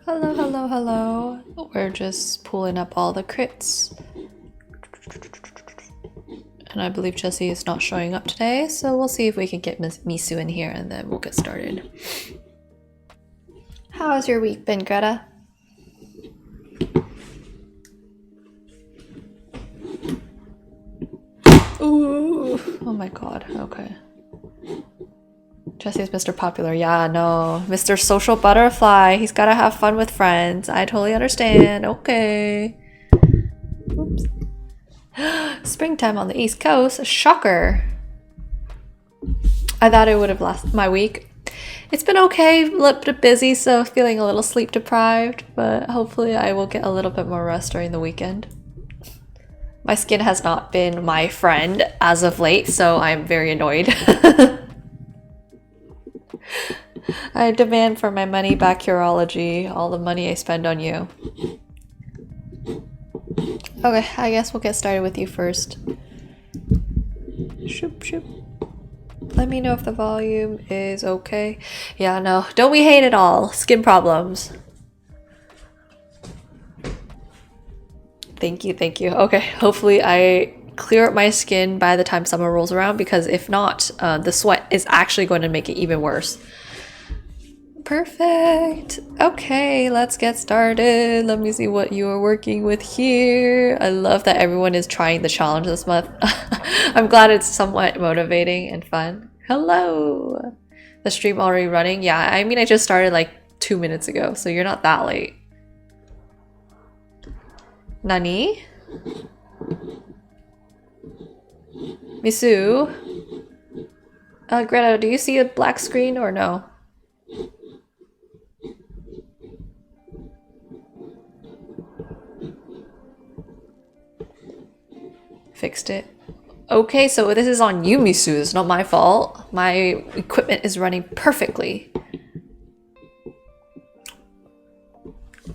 Hello, hello, hello. We're just pulling up all the crits. And I believe Jesse is not showing up today, so we'll see if we can get Misu in here and then we'll get started. How has your week been, Greta? Ooh. Oh my god, okay. Jesse's Mr. Popular. Yeah, no. Mr. Social Butterfly. He's gotta have fun with friends. I totally understand. Okay. Oops. Springtime on the East Coast. Shocker. I thought it would have lasted my week. It's been okay, a little bit busy, so feeling a little sleep deprived, but hopefully I will get a little bit more rest during the weekend. My skin has not been my friend as of late, so I'm very annoyed. I demand for my money back, Curology, all the money I spend on you. Okay, I guess we'll get started with you first. Shoop, shoop. Let me know if the volume is okay. Yeah, no, don't we hate it all? Skin problems. Thank you, thank you. Okay, hopefully I clear up my skin by the time summer rolls around, because if not, the sweat is actually going to make it even worse. Perfect. Okay, let's get started. Let me see what you are working with here. I love that everyone is trying the challenge this month. I'm glad it's somewhat motivating and fun. Hello. The stream already running? Yeah, I mean, I just started like 2 minutes ago, so you're not that late. Nani? Misu? Greta, do you see a black screen or no? Fixed it. Okay, so this is on you, Misu. It's not my fault. My equipment is running perfectly.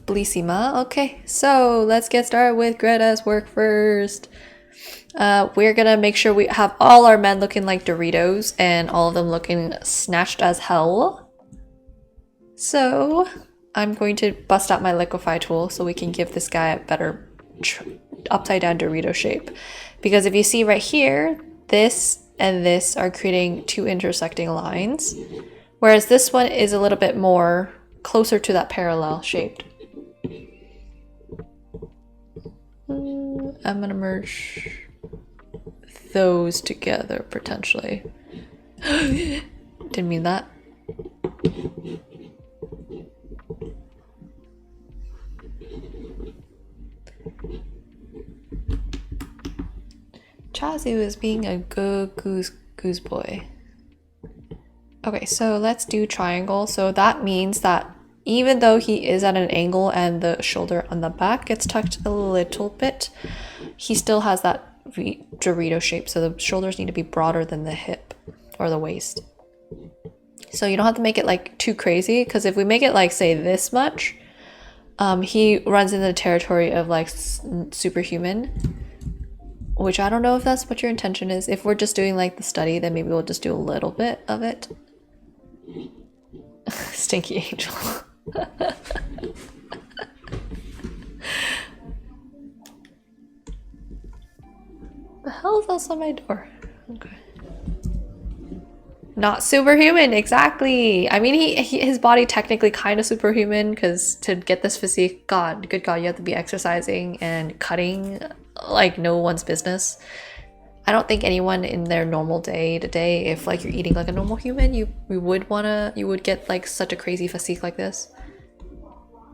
Bellissima. Okay, so let's get started with Greta's work first. We're gonna make sure we have all our men looking like Doritos and all of them looking snatched as hell. So I'm going to bust out my liquefy tool so we can give this guy a better upside down Dorito shape. Because if you see right here, this and this are creating two intersecting lines, whereas this one is a little bit more closer to that parallel shaped. I'm gonna merge those together potentially. Didn't mean that. Chazu is being a good goose boy. Okay, so let's do triangle. So that means that even though he is at an angle and the shoulder on the back gets tucked a little bit, he still has that Dorito shape. So the shoulders need to be broader than the hip or the waist. So you don't have to make it like too crazy, because if we make it like, say, this much, he runs in the territory of like superhuman, which I don't know if that's what your intention is. If we're just doing like the study, then maybe we'll just do a little bit of it. Stinky angel. The hell is outside my door? Okay. Not superhuman, exactly. I mean, his body technically kind of superhuman, because to get this physique, God, good God, you have to be exercising and cutting like no one's business. I don't think anyone in their normal day to day, if like you're eating like a normal human, you would get like such a crazy physique like this.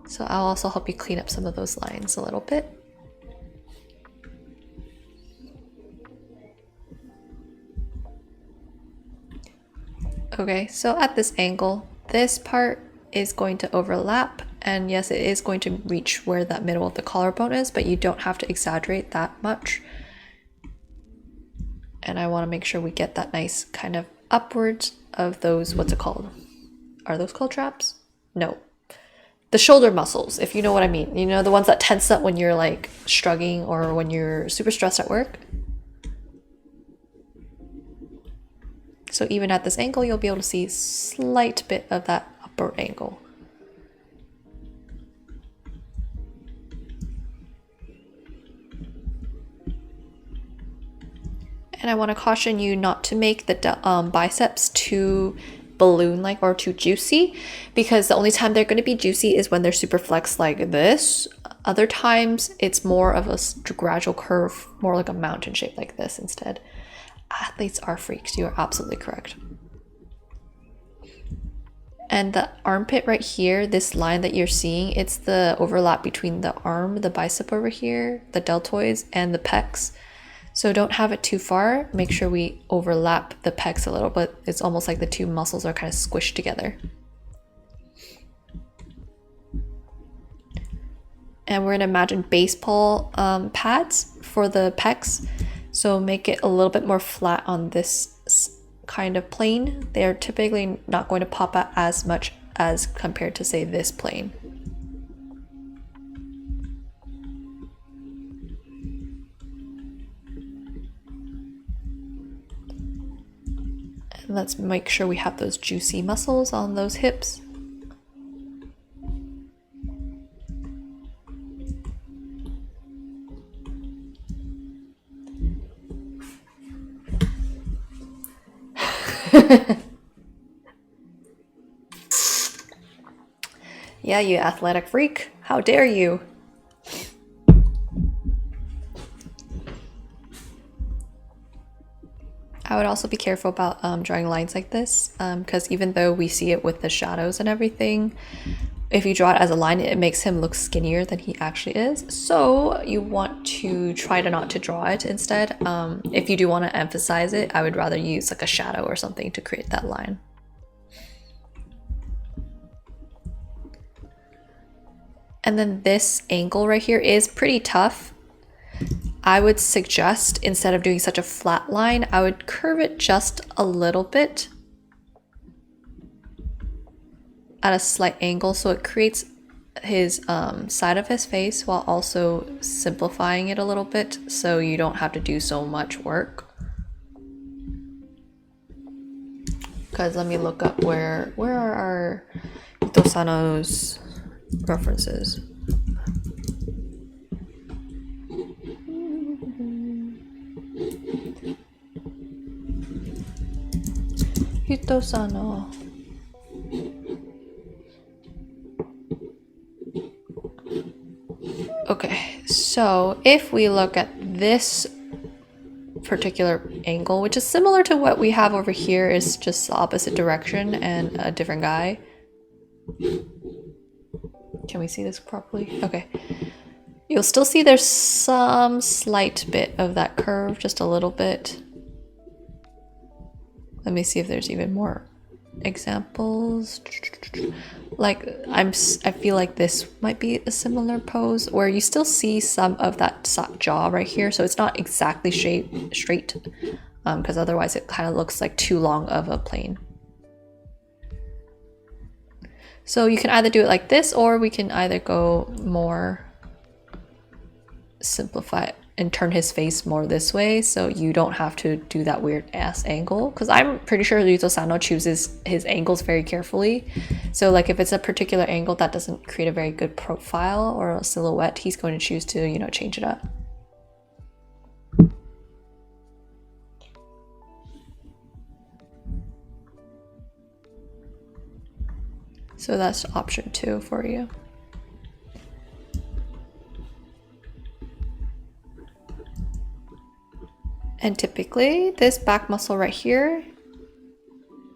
So I'll also help you clean up some of those lines a little bit. Okay, so at this angle, this part is going to overlap, and yes, it is going to reach where that middle of the collarbone is, but you don't have to exaggerate that much. And I want to make sure we get that nice kind of upwards of those, what's it called? Are those called traps? No. The shoulder muscles, if you know what I mean. You know, the ones that tense up when you're like struggling or when you're super stressed at work. So even at this angle, you'll be able to see a slight bit of that upward angle. And I want to caution you not to make the biceps too balloon-like or too juicy, because the only time they're going to be juicy is when they're super flexed like this. Other times it's more of a gradual curve, more like a mountain shape like this instead. Athletes are freaks, you are absolutely correct. And the armpit right here, this line that you're seeing, it's the overlap between the arm, the bicep over here, the deltoids, and the pecs. So don't have it too far. Make sure we overlap the pecs a little bit. It's almost like the two muscles are kind of squished together. And we're gonna imagine baseball pads for the pecs. So make it a little bit more flat on this kind of plane. They're typically not going to pop out as much as compared to, say, this plane. And let's make sure we have those juicy muscles on those hips. Yeah, you athletic freak. How dare you? I would also be careful about drawing lines like this, because even though we see it with the shadows and everything, if you draw it as a line, it makes him look skinnier than he actually is. So you want to try to not to draw it instead. If you do want to emphasize it, I would rather use like a shadow or something to create that line. And then this angle right here is pretty tough. I would suggest, instead of doing such a flat line, I would curve it just a little bit at a slight angle, so it creates his side of his face while also simplifying it a little bit, so you don't have to do so much work. Because let me look up where are our Ito-sano's references. Ito-sano. Okay, so if we look at this particular angle, which is similar to what we have over here, is just the opposite direction and a different guy. Can we see this properly? Okay. You'll still see there's some slight bit of that curve, just a little bit. Let me see if there's even more examples. Like I feel like this might be a similar pose where you still see some of that jaw right here, so it's not exactly straight, because otherwise it kind of looks like too long of a plane. So you can either do it like this, or we can either go more simplify and turn his face more this way, so you don't have to do that weird ass angle, because I'm pretty sure Ito-sano chooses his angles very carefully. So like if it's a particular angle that doesn't create a very good profile or a silhouette, he's going to choose to, you know, change it up. So that's option 2 for you. And typically this back muscle right here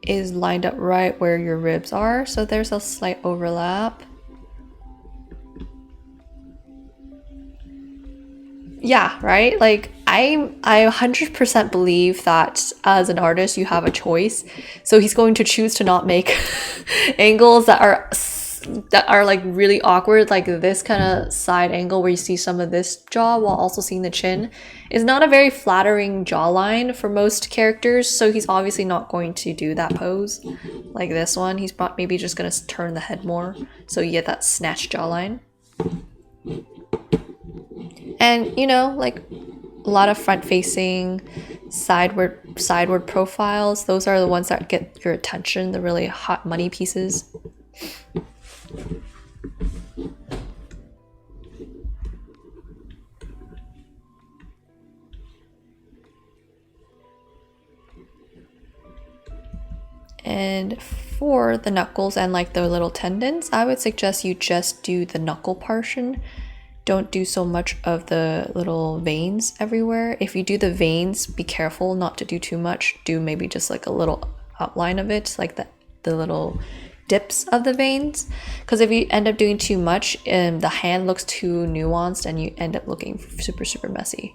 is lined up right where your ribs are, so there's a slight overlap. Yeah, right? Like I 100% believe that as an artist you have a choice. So he's going to choose to not make angles that are like really awkward, like this kind of side angle where you see some of this jaw while also seeing the chin is not a very flattering jawline for most characters, so he's obviously not going to do that pose like this one. He's maybe just going to turn the head more so you get that snatched jawline. And you know, like a lot of front-facing sideward profiles, those are the ones that get your attention, the really hot money pieces. And for the knuckles and like the little tendons, I would suggest you just do the knuckle portion. Don't do so much of the little veins everywhere. If you do the veins, be careful not to do too much. Do maybe just like a little outline of it, like the little dips of the veins. Because if you end up doing too much, the hand looks too nuanced and you end up looking super messy.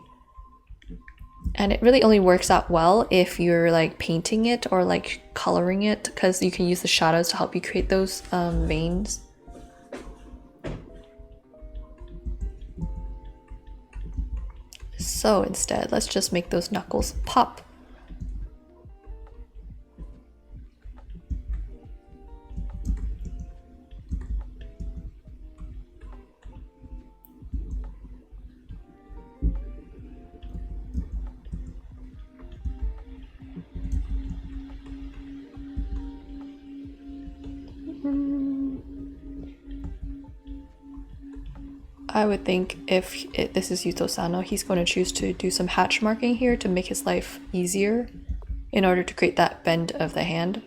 And it really only works out well if you're like painting it or like coloring it, because you can use the shadows to help you create those veins. So instead, let's just make those knuckles pop. I would think if this is Yuto Sano, he's going to choose to do some hatch marking here to make his life easier in order to create that bend of the hand.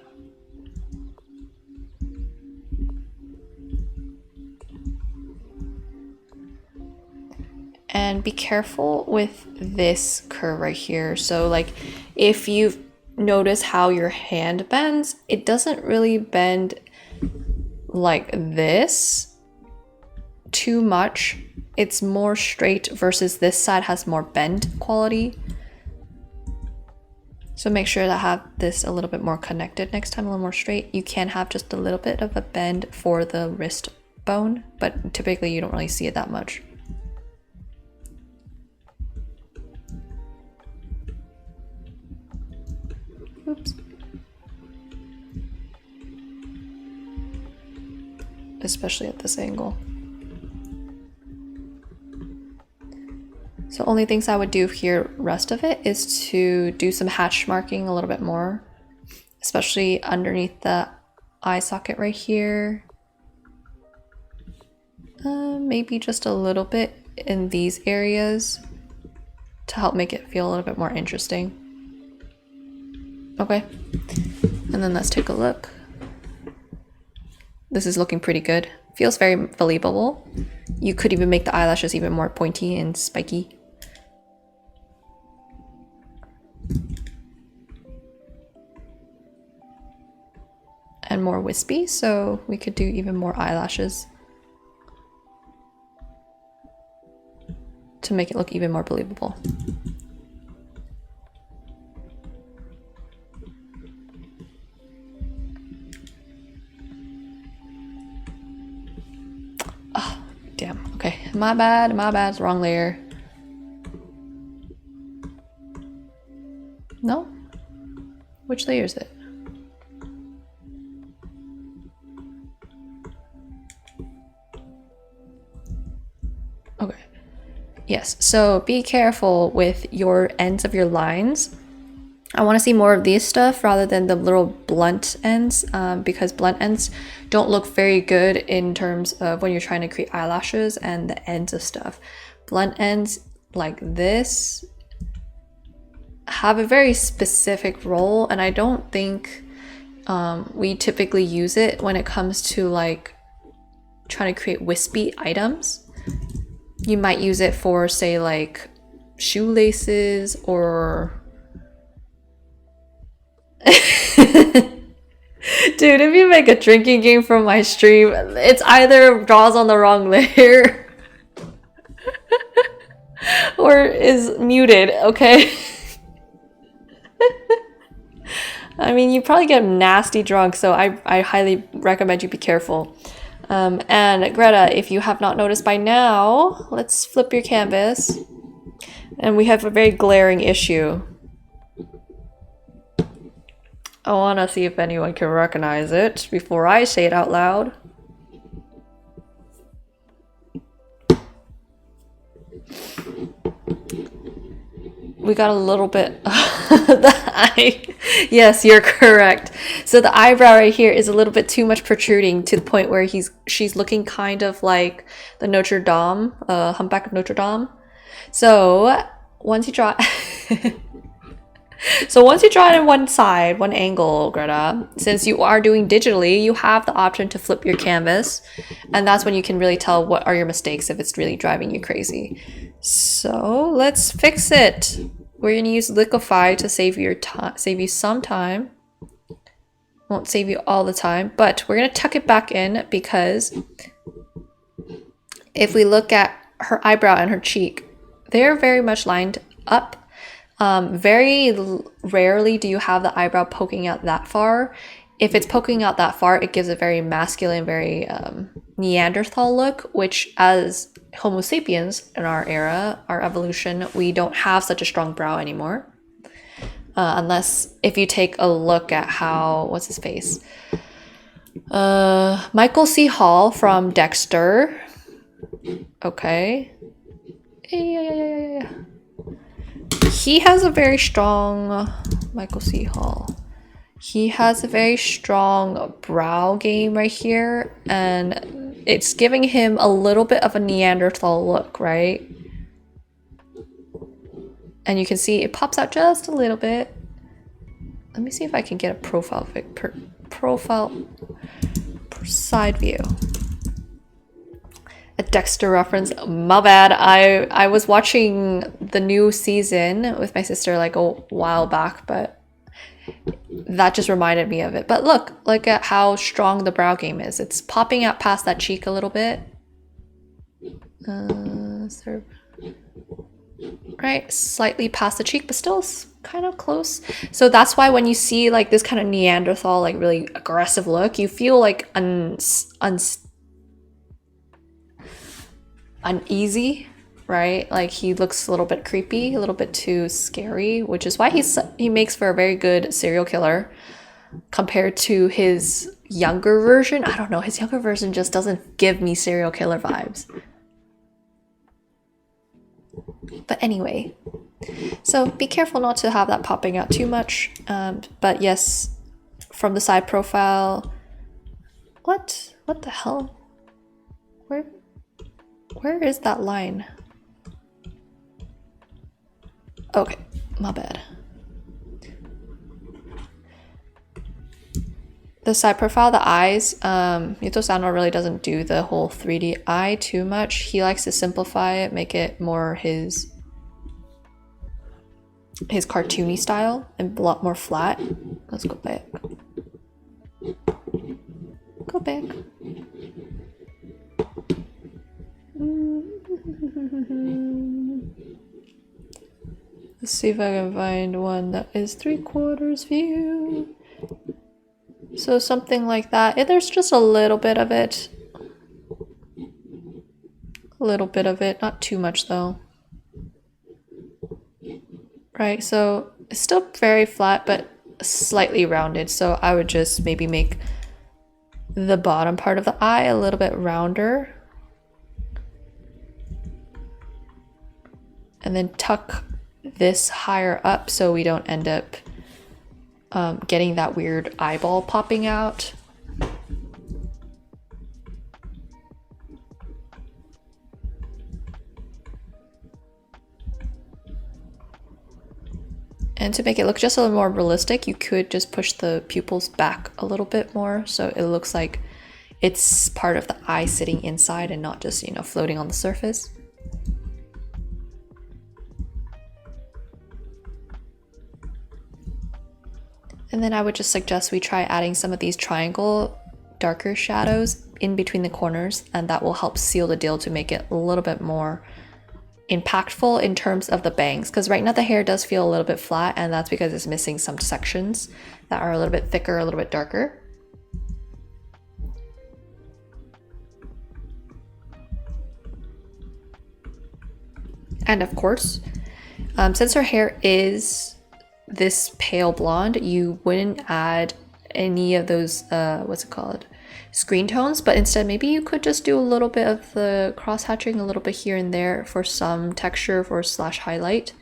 And be careful with this curve right here. So like if you notice how your hand bends, it doesn't really bend like this too much. It's more straight versus this side has more bend quality. So make sure to have this a little bit more connected next time, a little more straight. You can have just a little bit of a bend for the wrist bone, but typically you don't really see it that much. Oops. Especially at this angle. So only things I would do here, rest of it, is to do some hatch marking a little bit more, especially underneath the eye socket right here. Maybe just a little bit in these areas to help make it feel a little bit more interesting. Okay, and then let's take a look. This is looking pretty good. Feels very believable. You could even make the eyelashes even more pointy and spiky. And more wispy, so we could do even more eyelashes to make it look even more believable. Oh, damn. Okay, my bad, it's the wrong layer. No? Which layer is it? Okay. Yes, so be careful with your ends of your lines. I want to see more of these stuff rather than the little blunt ends, because blunt ends don't look very good in terms of when you're trying to create eyelashes and the ends of stuff. Blunt ends like this have a very specific role, and I don't think we typically use it when it comes to like trying to create wispy items. You might use it for, say, like shoelaces or... Dude, if you make a drinking game from my stream, it's either draws on the wrong layer or is muted, okay? I mean, you probably get nasty drunk, so I highly recommend you be careful. And Greta, if you have not noticed by now, let's flip your canvas. And we have a very glaring issue. I want to see if anyone can recognize it before I say it out loud. We got a little bit the eye. Yes, you're correct. So the eyebrow right here is a little bit too much protruding to the point where she's looking kind of like the Notre Dame, Humpback of Notre Dame. So once you draw So once you draw it in one side, one angle, Greta, since you are doing digitally, you have the option to flip your canvas. And that's when you can really tell what are your mistakes if it's really driving you crazy. So let's fix it. We're gonna use Liquify to save you some time. Won't save you all the time, but we're gonna tuck it back in because if we look at her eyebrow and her cheek, they're very much lined up. Very rarely do you have the eyebrow poking out that far. If it's poking out that far, it gives a very masculine, very Neanderthal look, which as Homo sapiens in our era, our evolution, we don't have such a strong brow anymore. Unless if you take a look at how, what's his face? Michael C. Hall from Dexter. Okay. Yeah. He has a very strong, Michael C. Hall. He has a very strong brow game right here, and it's giving him a little bit of a Neanderthal look, right? And you can see it pops out just a little bit. Let me see if I can get a profile side view. A Dexter reference. My bad. I was watching the new season with my sister like a while back, but that just reminded me of it. But look at how strong the brow game is. It's popping out past that cheek a little bit. Right, slightly past the cheek, but still kind of close. So that's why when you see like this kind of Neanderthal, like really aggressive look, you feel like uneasy, right? Like he looks a little bit creepy, a little bit too scary, which is why he makes for a very good serial killer compared to his younger version. I don't know, his younger version just doesn't give me serial killer vibes. But anyway, so be careful not to have that popping out too much. But yes, from the side profile, what the hell? Where is that line? Okay, my bad. The side profile, the eyes, Yuto Sano really doesn't do the whole 3D eye too much. He likes to simplify it, make it more his cartoony style and a lot more flat. Let's go back. Go back. Let's see if I can find one that is 3/4 view. So something like that. There's just a little bit of it. A little bit of it, not too much though. Right, so it's still very flat, but slightly rounded. So I would just maybe make the bottom part of the eye a little bit rounder. And then tuck this higher up so we don't end up getting that weird eyeball popping out. And to make it look just a little more realistic, you could just push the pupils back a little bit more so it looks like it's part of the eye sitting inside and not just, floating on the surface. And then I would just suggest we try adding some of these triangle darker shadows in between the corners, and that will help seal the deal to make it a little bit more impactful in terms of the bangs. Because right now the hair does feel a little bit flat, and that's because it's missing some sections that are a little bit thicker, a little bit darker. And of course, since her hair is this pale blonde, you wouldn't add any of those screen tones, but instead maybe you could just do a little bit of the cross hatching a little bit here and there for some texture for slash highlight,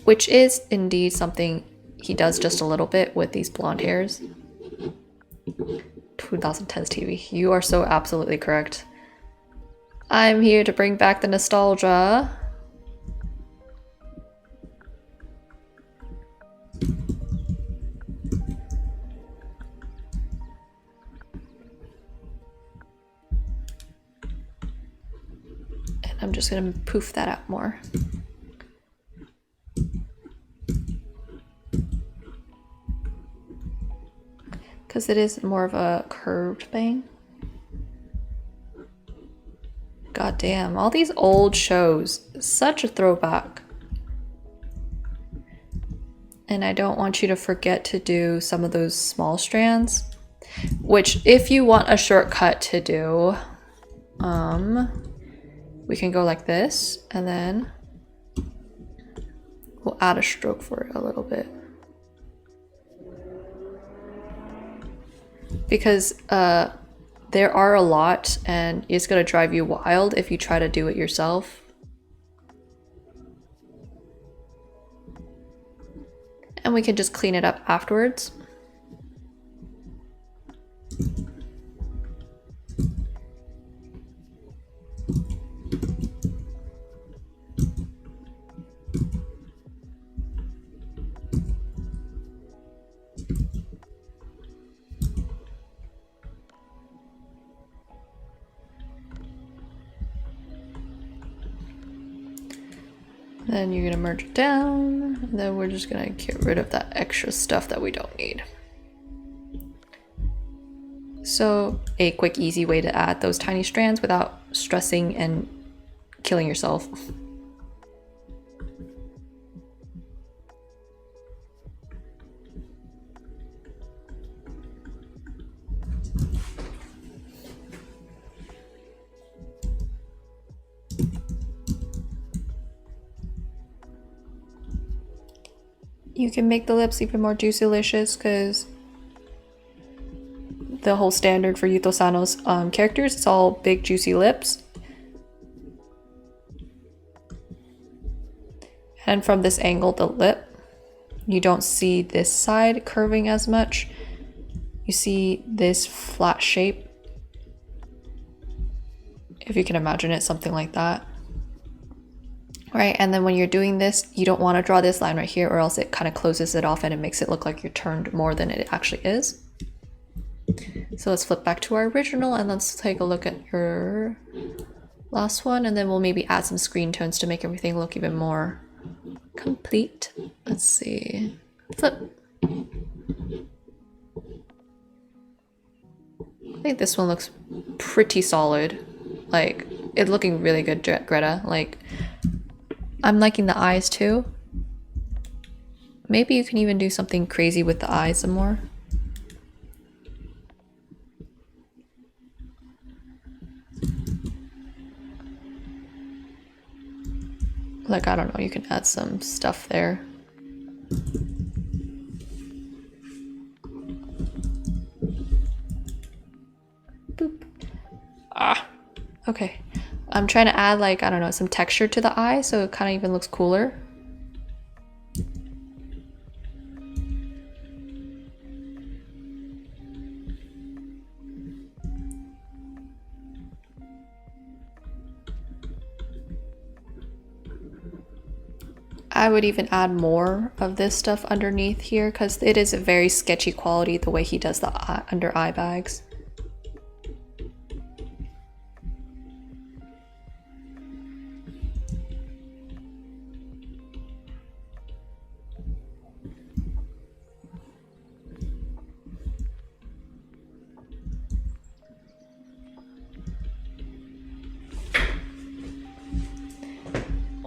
which is indeed something he does just a little bit with these blonde hairs. 2010s TV, you are so absolutely correct. I'm here to bring back the nostalgia. And I'm just gonna poof that out more. Because it is more of a curved thing. God damn, all these old shows, such a throwback. And I don't want you to forget to do some of those small strands, which if you want a shortcut to do, we can go like this and then we'll add a stroke for it a little bit. Because there are a lot and it's gonna drive you wild if you try to do it yourself. And we can just clean it up afterwards. Then you're gonna merge it down, and then we're just gonna get rid of that extra stuff that we don't need. So a quick, easy way to add those tiny strands without stressing and killing yourself. You can make the lips even more juicy-licious because the whole standard for Yuto Sano's characters, it's all big juicy lips. And from this angle, the lip, you don't see this side curving as much. You see this flat shape. If you can imagine it, something like that. Right, and then when you're doing this, you don't want to draw this line right here or else it kind of closes it off and it makes it look like you're turned more than it actually is. So let's flip back to our original and let's take a look at your last one, and then we'll maybe add some screen tones to make everything look even more complete. Let's see. Flip. I think this one looks pretty solid. Like, it's looking really good, Greta. Like, I'm liking the eyes too. Maybe you can even do something crazy with the eyes some more. Like, I don't know, you can add some stuff there. Boop. Ah, okay. I'm trying to add, like, I don't know, some texture to the eye so it kind of even looks cooler. I would even add more of this stuff underneath here because it is a very sketchy quality the way he does the under eye bags.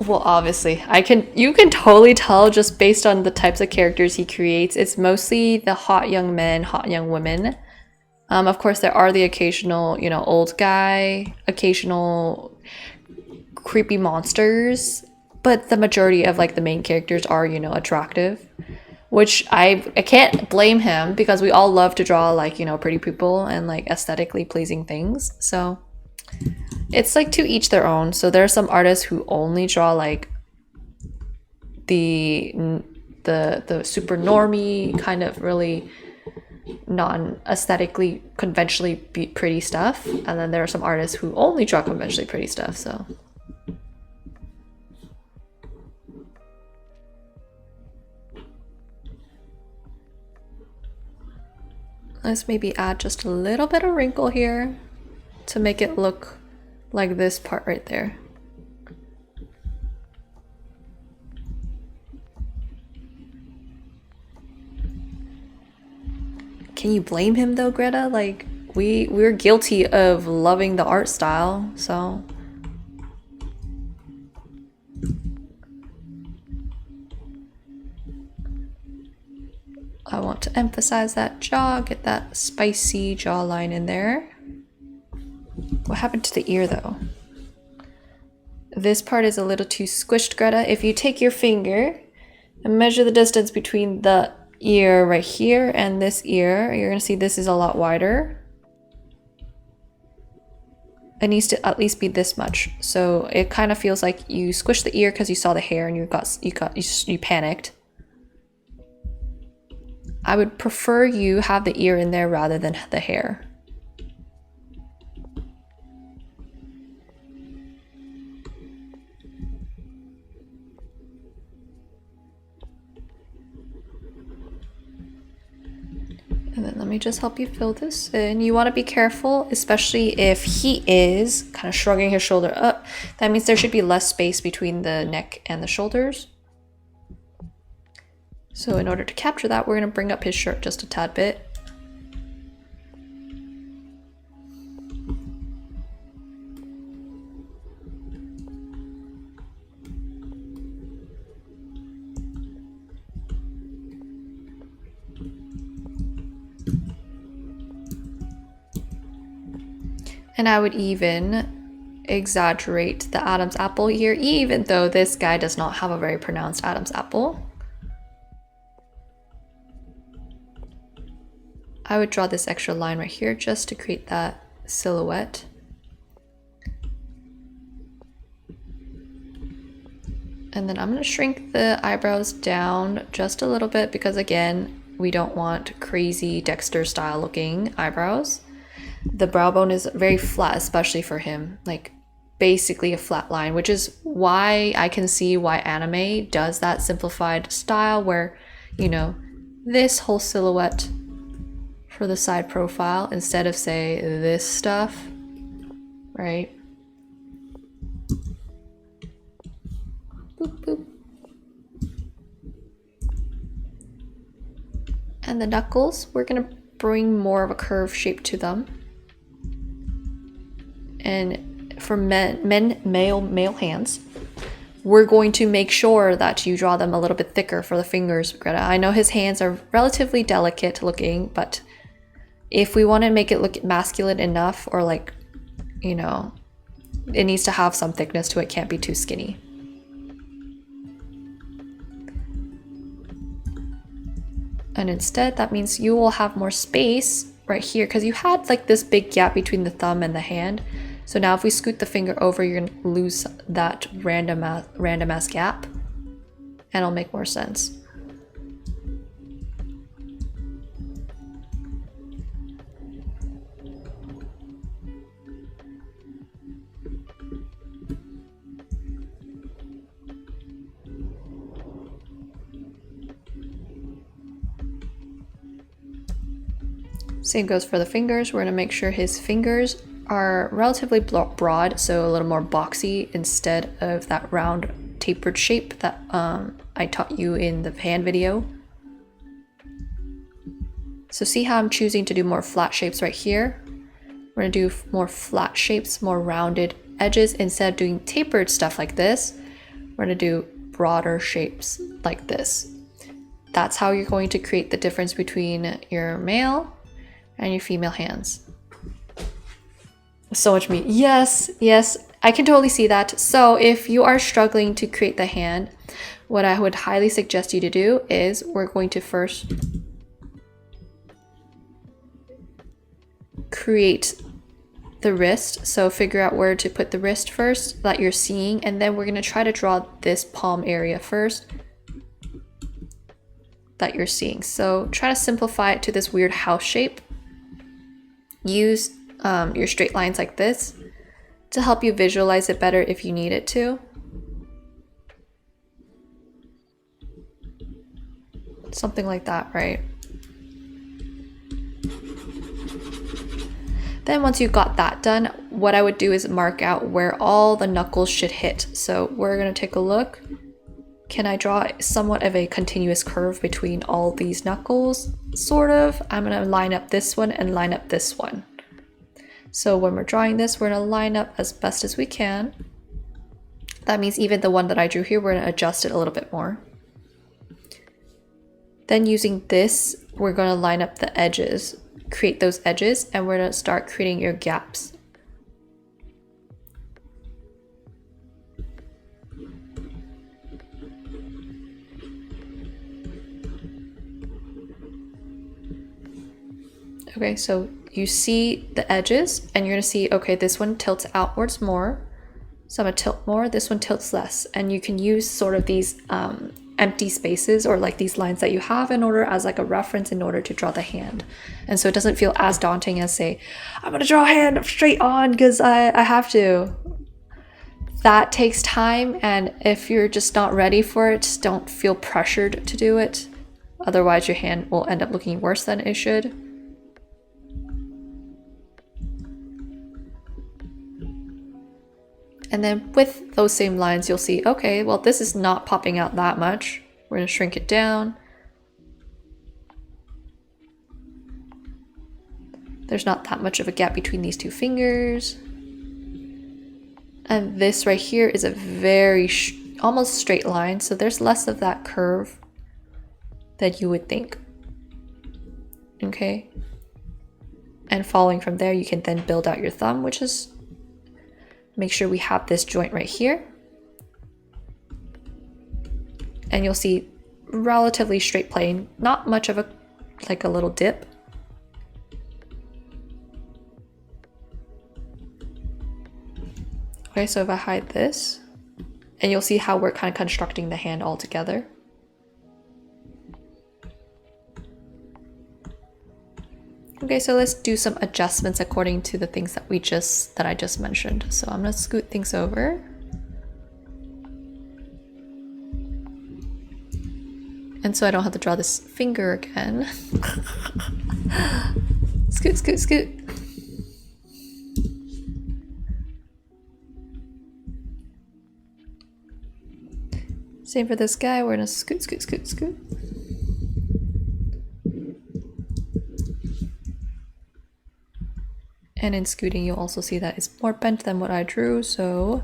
Well, obviously, you can totally tell just based on the types of characters he creates. It's mostly the hot young men, hot young women. Of course, there are the occasional, you know, old guy, occasional creepy monsters, but the majority of like the main characters are, you know, attractive, which I can't blame him because we all love to draw like, you know, pretty people and like aesthetically pleasing things. So it's like to each their own. So there are some artists who only draw like the super normie kind of really non-aesthetically conventionally pretty stuff, and then there are some artists who only draw conventionally pretty stuff. So let's maybe add just a little bit of wrinkle here to make it look like this part right there. can you blame him though, Greta? Like, we're guilty of loving the art style, so. I want to emphasize that jaw, get that spicy jawline in there. What happened to the ear though? This part is a little too squished, Greta. If you take your finger and measure the distance between the ear right here and this ear, you're gonna see this is a lot wider. It needs to at least be this much. So it kind of feels like you squished the ear because you saw the hair and you panicked. I would prefer you have the ear in there rather than the hair. And then let me just help you fill this in. You want to be careful, especially if he is kind of shrugging his shoulder up. That means there should be less space between the neck and the shoulders. So in order to capture that, we're going to bring up his shirt just a tad bit. And I would even exaggerate the Adam's apple here, even though this guy does not have a very pronounced Adam's apple. I would draw this extra line right here just to create that silhouette. And then I'm going to shrink the eyebrows down just a little bit because, again, we don't want crazy Dexter style looking eyebrows. The brow bone is very flat, especially for him, like basically a flat line, which is why I can see why anime does that simplified style where, you know, this whole silhouette for the side profile instead of, say, this stuff, right? Boop, boop. And the knuckles, we're gonna bring more of a curve shape to them. And for male hands, we're going to make sure that you draw them a little bit thicker for the fingers, Greta. I know his hands are relatively delicate looking, but if we want to make it look masculine enough, or like, you know, it needs to have some thickness to it, can't be too skinny. And instead, that means you will have more space right here because you had like this big gap between the thumb and the hand. So now if we scoot the finger over, you're gonna lose that random ass gap, and it'll make more sense. Same goes for the fingers. We're gonna make sure his fingers are relatively broad, so a little more boxy instead of that round tapered shape that I taught you in the hand video. So see how I'm choosing to do more flat shapes right here? We're gonna do more flat shapes, more rounded edges. Instead of doing tapered stuff like this, we're gonna do broader shapes like this. That's how you're going to create the difference between your male and your female hands. So much meat. Yes, yes, I can totally see that. So if you are struggling to create the hand, what I would highly suggest you to do is we're going to first create the wrist. So figure out where to put the wrist first that you're seeing, and then we're going to try to draw this palm area first that you're seeing. So try to simplify it to this weird house shape. Use your straight lines like this to help you visualize it better if you need it to. Something like that, right? Then once you've got that done, what I would do is mark out where all the knuckles should hit. So we're gonna take a look. can I draw somewhat of a continuous curve between all these knuckles? Sort of. I'm going to line up this one and line up this one. So when we're drawing this, we're going to line up as best as we can. That means even the one that I drew here, we're going to adjust it a little bit more. Then using this, we're going to line up the edges, create those edges, and we're going to start creating your gaps. Okay, so you see the edges and you're gonna see, okay, this one tilts outwards more. So I'm gonna tilt more, this one tilts less. And you can use sort of these empty spaces or like these lines that you have in order as like a reference in order to draw the hand. And so it doesn't feel as daunting as say, I'm gonna draw a hand straight on because I have to. That takes time, and if you're just not ready for it, just don't feel pressured to do it. Otherwise your hand will end up looking worse than it should. And then with those same lines, you'll see, okay, well, this is not popping out that much. We're going to shrink it down. There's not that much of a gap between these two fingers. And this right here is a very almost straight line. So there's less of that curve that you would think. Okay. And following from there, you can then build out your thumb, which is make sure we have this joint right here. And you'll see relatively straight plane, not much of a, like a little dip. Okay, so if I hide this, and you'll see how we're kind of constructing the hand all together. Okay, so let's do some adjustments according to the things that I just mentioned. So I'm gonna scoot things over. And so I don't have to draw this finger again. Scoot, scoot, scoot. Same for this guy, we're gonna scoot, scoot, scoot, scoot. And in scooting, you'll also see that it's more bent than what I drew. So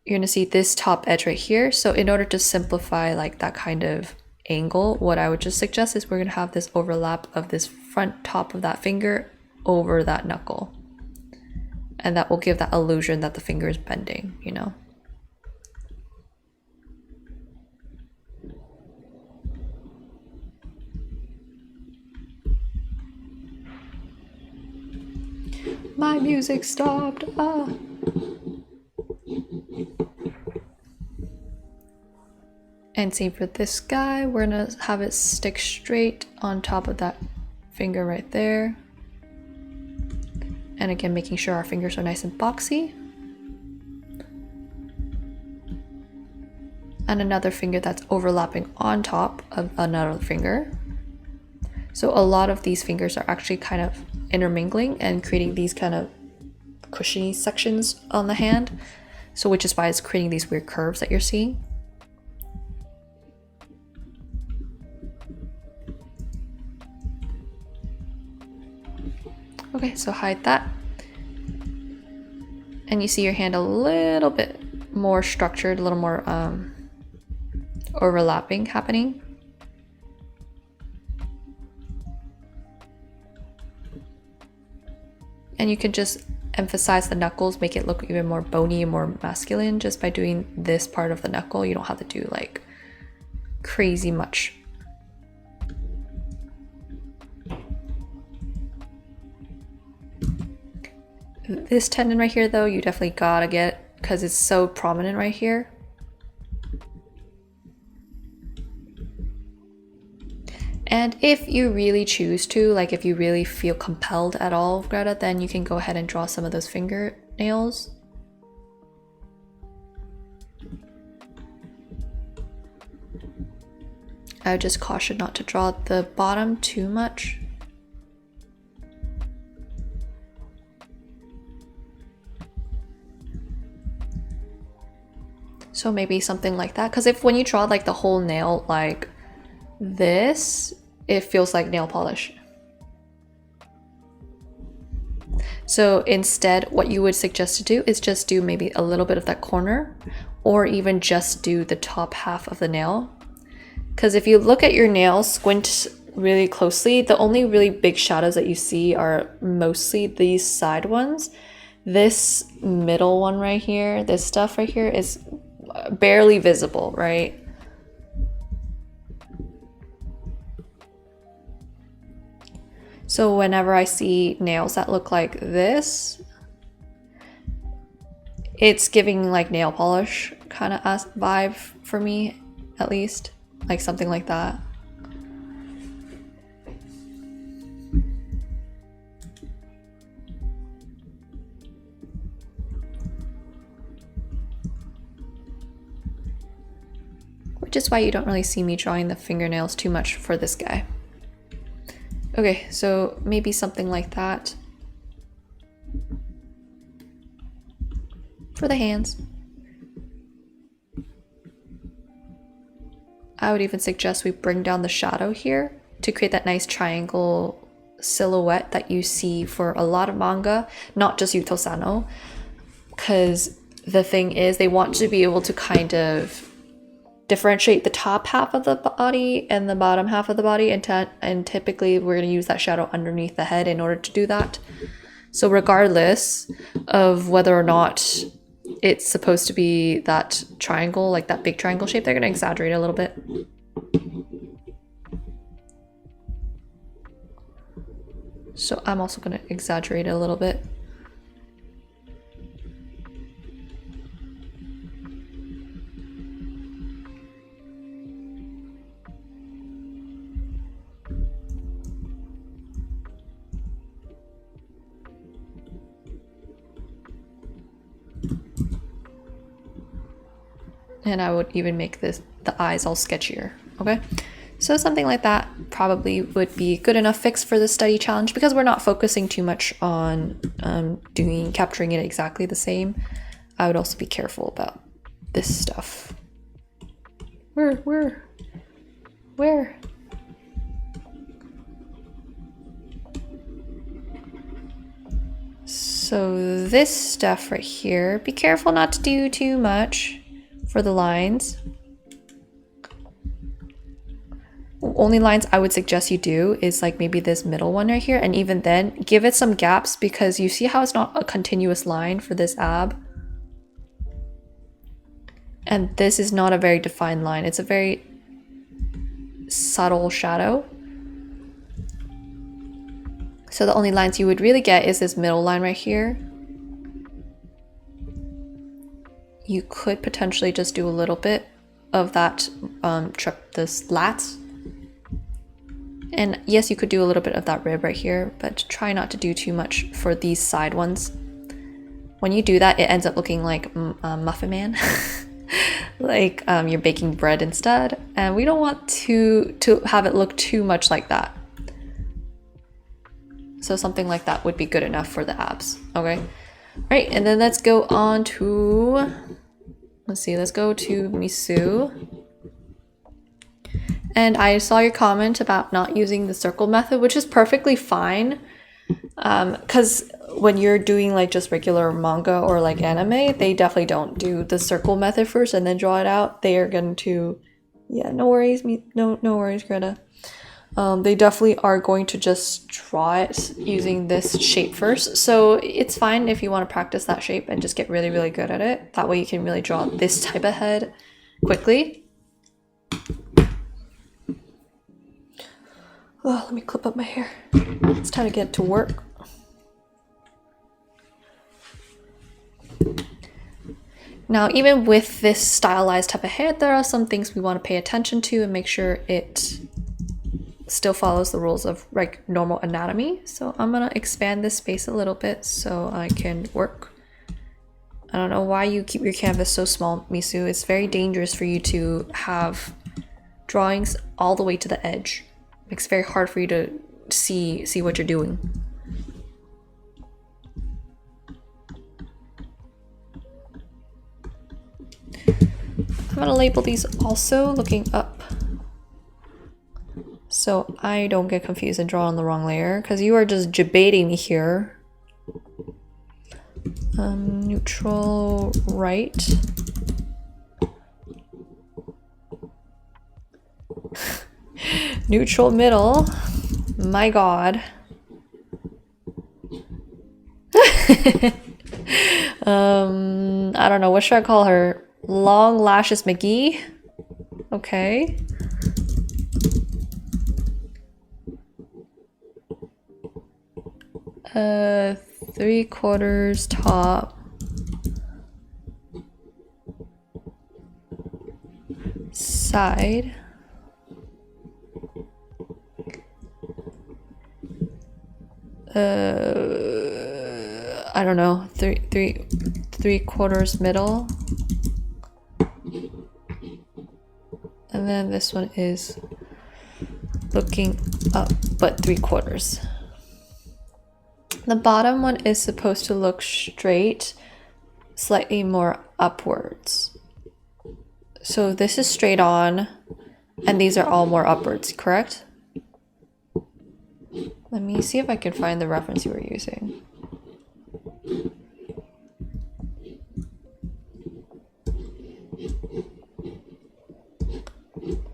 you're gonna see this top edge right here. So in order to simplify like that kind of angle, what I would just suggest is we're gonna have this overlap of this front top of that finger over that knuckle. And that will give that illusion that the finger is bending, you know? My music stopped. Ah. And same for this guy. We're gonna have it stick straight on top of that finger right there. And again, making sure our fingers are nice and boxy. And another finger that's overlapping on top of another finger. So a lot of these fingers are actually kind of intermingling and creating these kind of cushiony sections on the hand. So which is why it's creating these weird curves that you're seeing. Okay, so hide that. And you see your hand a little bit more structured, a little more overlapping happening. And you can just emphasize the knuckles, make it look even more bony and more masculine just by doing this part of the knuckle. You don't have to do like crazy much. This tendon right here though, you definitely gotta get because it's so prominent right here. And if you really choose to, like if you really feel compelled at all, Greta, then you can go ahead and draw some of those fingernails. I would just caution not to draw the bottom too much. So maybe something like that. Because if when you draw like the whole nail like this, it feels like nail polish. So instead, what you would suggest to do is just do maybe a little bit of that corner, or even just do the top half of the nail. Because if you look at your nails, squint really closely, the only really big shadows that you see are mostly these side ones. This middle one right here, this stuff right here is barely visible, right? So whenever I see nails that look like this, it's giving like nail polish kind of vibe for me, at least. Like something like that. Which is why you don't really see me drawing the fingernails too much for this guy. Okay, so maybe something like that for the hands. I would even suggest we bring down the shadow here to create that nice triangle silhouette that you see for a lot of manga, not just Yuto Sano, because the thing is they want to be able to kind of differentiate the top half of the body and the bottom half of the body, and typically we're going to use that shadow underneath the head in order to do that. So regardless of whether or not it's supposed to be that triangle, like that big triangle shape, they're going to exaggerate a little bit. So I'm also going to exaggerate it a little bit. And I would even make the eyes all sketchier, okay? So something like that probably would be good enough fix for the study challenge, because we're not focusing too much on capturing it exactly the same. I would also be careful about this stuff. Where? So this stuff right here, be careful not to do too much for the lines. Only lines I would suggest you do is like maybe this middle one right here, and even then give it some gaps, because you see how it's not a continuous line for this ab, and this is not a very defined line. It's a very subtle shadow. So the only lines you would really get is this middle line right here. You could potentially just do a little bit of that this lats. And yes, you could do a little bit of that rib right here, but try not to do too much for these side ones. When you do that, it ends up looking like Muffin Man. Like you're baking bread instead. And we don't want to have it look too much like that. So something like that would be good enough for the abs, okay? Right, and then let's go on to, let's go to Misu. And I saw your comment about not using the circle method, which is perfectly fine. Because when you're doing like just regular manga or like anime, they definitely don't do the circle method first and then draw it out. They are going to, yeah, no worries, no worries, Greta. They definitely are going to just draw it using this shape first. So it's fine if you want to practice that shape and just get really, really good at it. That way you can really draw this type of head quickly. Oh, let me clip up my hair. It's time to get to work. Now, even with this stylized type of head, there are some things we want to pay attention to and make sure it still follows the rules of like normal anatomy. So I'm gonna expand this space a little bit so I can work. I don't know why you keep your canvas so small, Misu. It's very dangerous for you to have drawings all the way to the edge. It makes it very hard for you to see what you're doing. I'm gonna label these also looking up, so I don't get confused and draw on the wrong layer, because you are just debating me here. Neutral right. Neutral middle. My god. I don't know, what should I call her? Long Lashes McGee? Okay. Three-quarters top. Side. I don't know, three-quarters middle. And then this one is looking up, but three-quarters. The bottom one is supposed to look straight, slightly more upwards. So this is straight on, and these are all more upwards, correct? Let me see if I can find the reference you were using.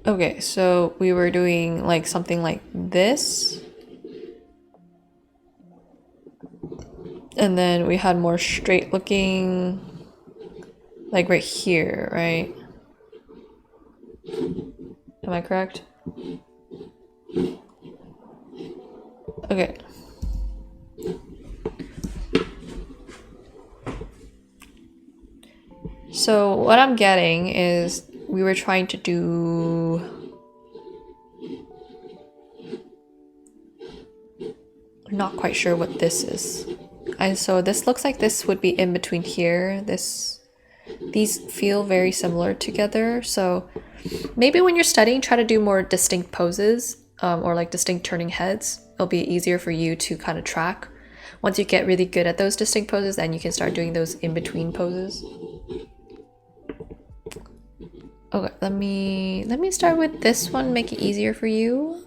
Okay, so we were doing like something like this. And then we had more straight looking, like right here, right? Am I correct? Okay. So what I'm getting is we were trying to do I'm not quite sure what this is. And so this looks like this would be in between here. These feel very similar together. So maybe when you're studying, try to do more distinct poses or like distinct turning heads. It'll be easier for you to kind of track. Once you get really good at those distinct poses, then you can start doing those in-between poses. Okay, let me start with this one, make it easier for you.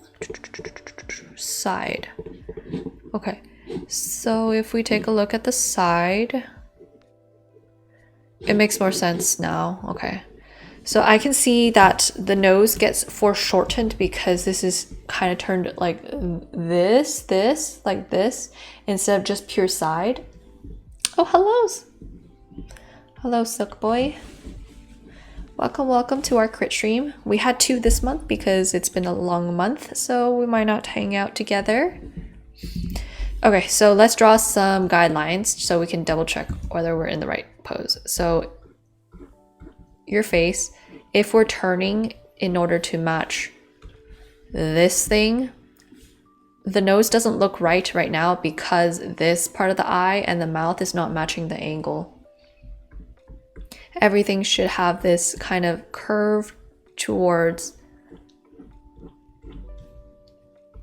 Side. Okay, so if we take a look at the side, it makes more sense now. Okay, so I can see that the nose gets foreshortened because this is kind of turned like this, like this, instead of just pure side. Oh, hellos. Hello, Silk Boy. Welcome to our crit stream. We had 2 this month because it's been a long month, so we might not hang out together. Okay, so let's draw some guidelines so we can double check whether we're in the right pose. So your face, if we're turning in order to match this thing, the nose doesn't look right now because this part of the eye and the mouth is not matching the angle. Everything should have this kind of curve towards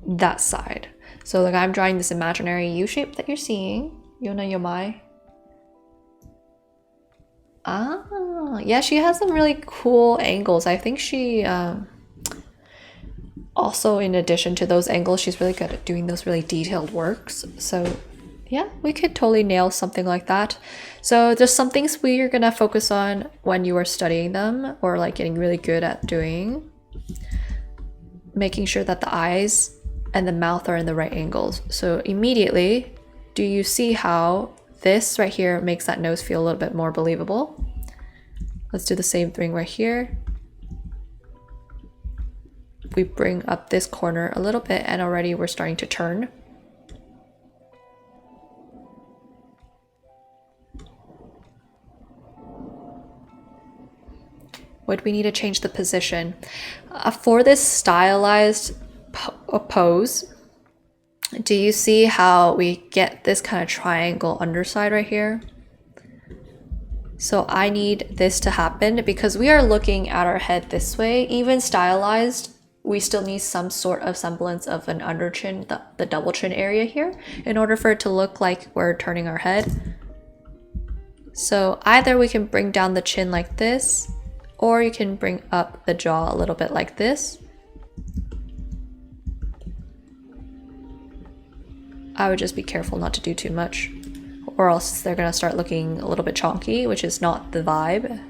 that side. So like I'm drawing this imaginary U shape that you're seeing. Yona Yomai. Ah, yeah, she has some really cool angles. I think she also, in addition to those angles, she's really good at doing those really detailed works. So yeah, we could totally nail something like that. So there's some things we're gonna focus on when you are studying them or like getting really good at doing. Making sure that the eyes and the mouth are in the right angles. So immediately, do you see how this right here makes that nose feel a little bit more believable? Let's do the same thing right here. We bring up this corner a little bit and already we're starting to turn. Would we need to change the position? For this stylized pose, do you see how we get this kind of triangle underside right here? So I need this to happen because we are looking at our head this way. Even stylized, we still need some sort of semblance of an under chin, the double chin area here, in order for it to look like we're turning our head. So either we can bring down the chin like this, Or you can bring up the jaw a little bit like this. I would just be careful not to do too much, or else they're gonna start looking a little bit chonky, which is not the vibe.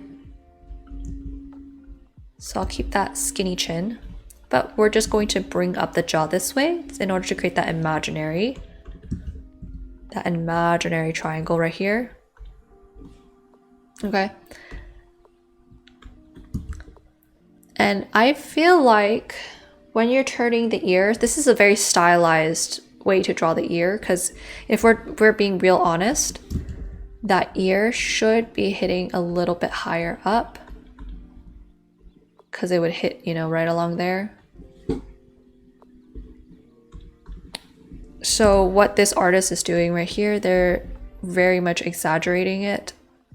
So I'll keep that skinny chin, but we're just going to bring up the jaw this way in order to create that imaginary triangle right here. Okay. And I feel like when you're turning the ear, this is a very stylized way to draw the ear, because if we're being real honest, that ear should be hitting a little bit higher up, because it would hit, you know, right along there. So what this artist is doing right here, they're very much exaggerating it.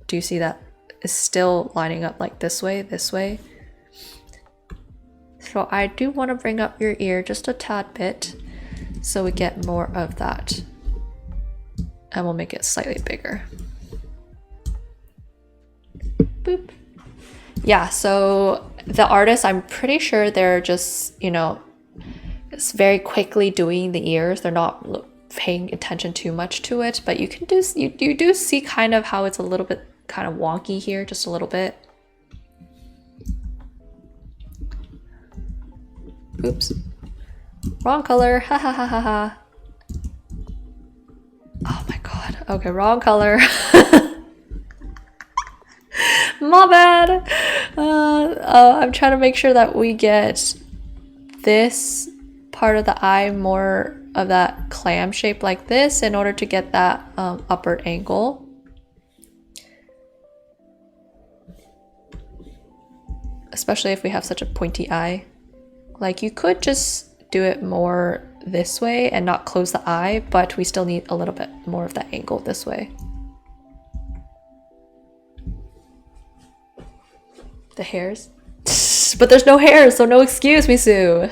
Do you see that it's still lining up like this way? So I do want to bring up your ear just a tad bit so we get more of that. And we'll make it slightly bigger. Boop. Yeah, so the artist, I'm pretty sure they're just, you know, it's very quickly doing the ears. They're not paying attention too much to it, but you can do, you do see kind of how it's a little bit kind of wonky here, just a little bit. Oops. Wrong color. Ha ha ha ha ha. Oh my god. Okay, wrong color. My bad. I'm trying to make sure that we get this part of the eye more of that clam shape like this in order to get that upward angle. Especially if we have such a pointy eye. Like, you could just do it more this way and not close the eye, but we still need a little bit more of that angle this way. The hairs? But there's no hairs, so no excuse, Misu.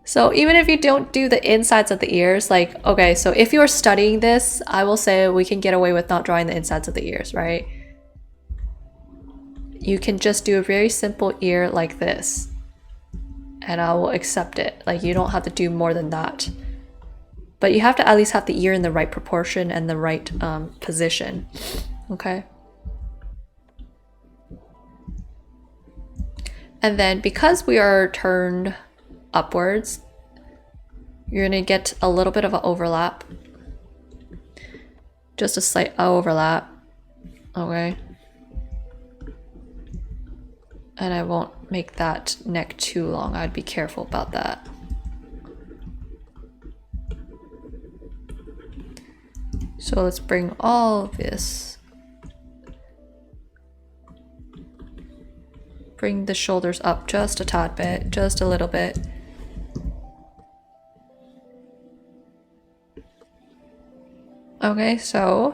So even if you don't do the insides of the ears, like, okay, so if you're studying this, I will say we can get away with not drawing the insides of the ears, right? You can just do a very simple ear like this, and I will accept it. Like, you don't have to do more than that. But you have to at least have the ear in the right proportion and the right position, okay? And then because we are turned upwards, you're gonna get a little bit of an overlap. Just a slight overlap, okay? And I won't make that neck too long. I'd be careful about that. So let's bring all of this. Bring the shoulders up just a tad bit, just a little bit. Okay, so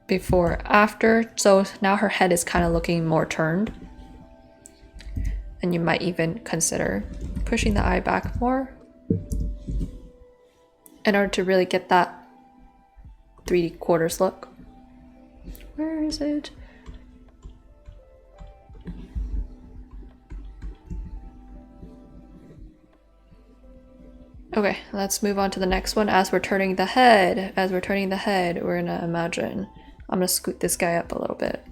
before, after, so now her head is kind of looking more turned, and you might even consider pushing the eye back more in order to really get that 3/4 look. Where is it? Okay, let's move on to the next one. As we're turning the head, we're gonna imagine. I'm gonna scoot this guy up a little bit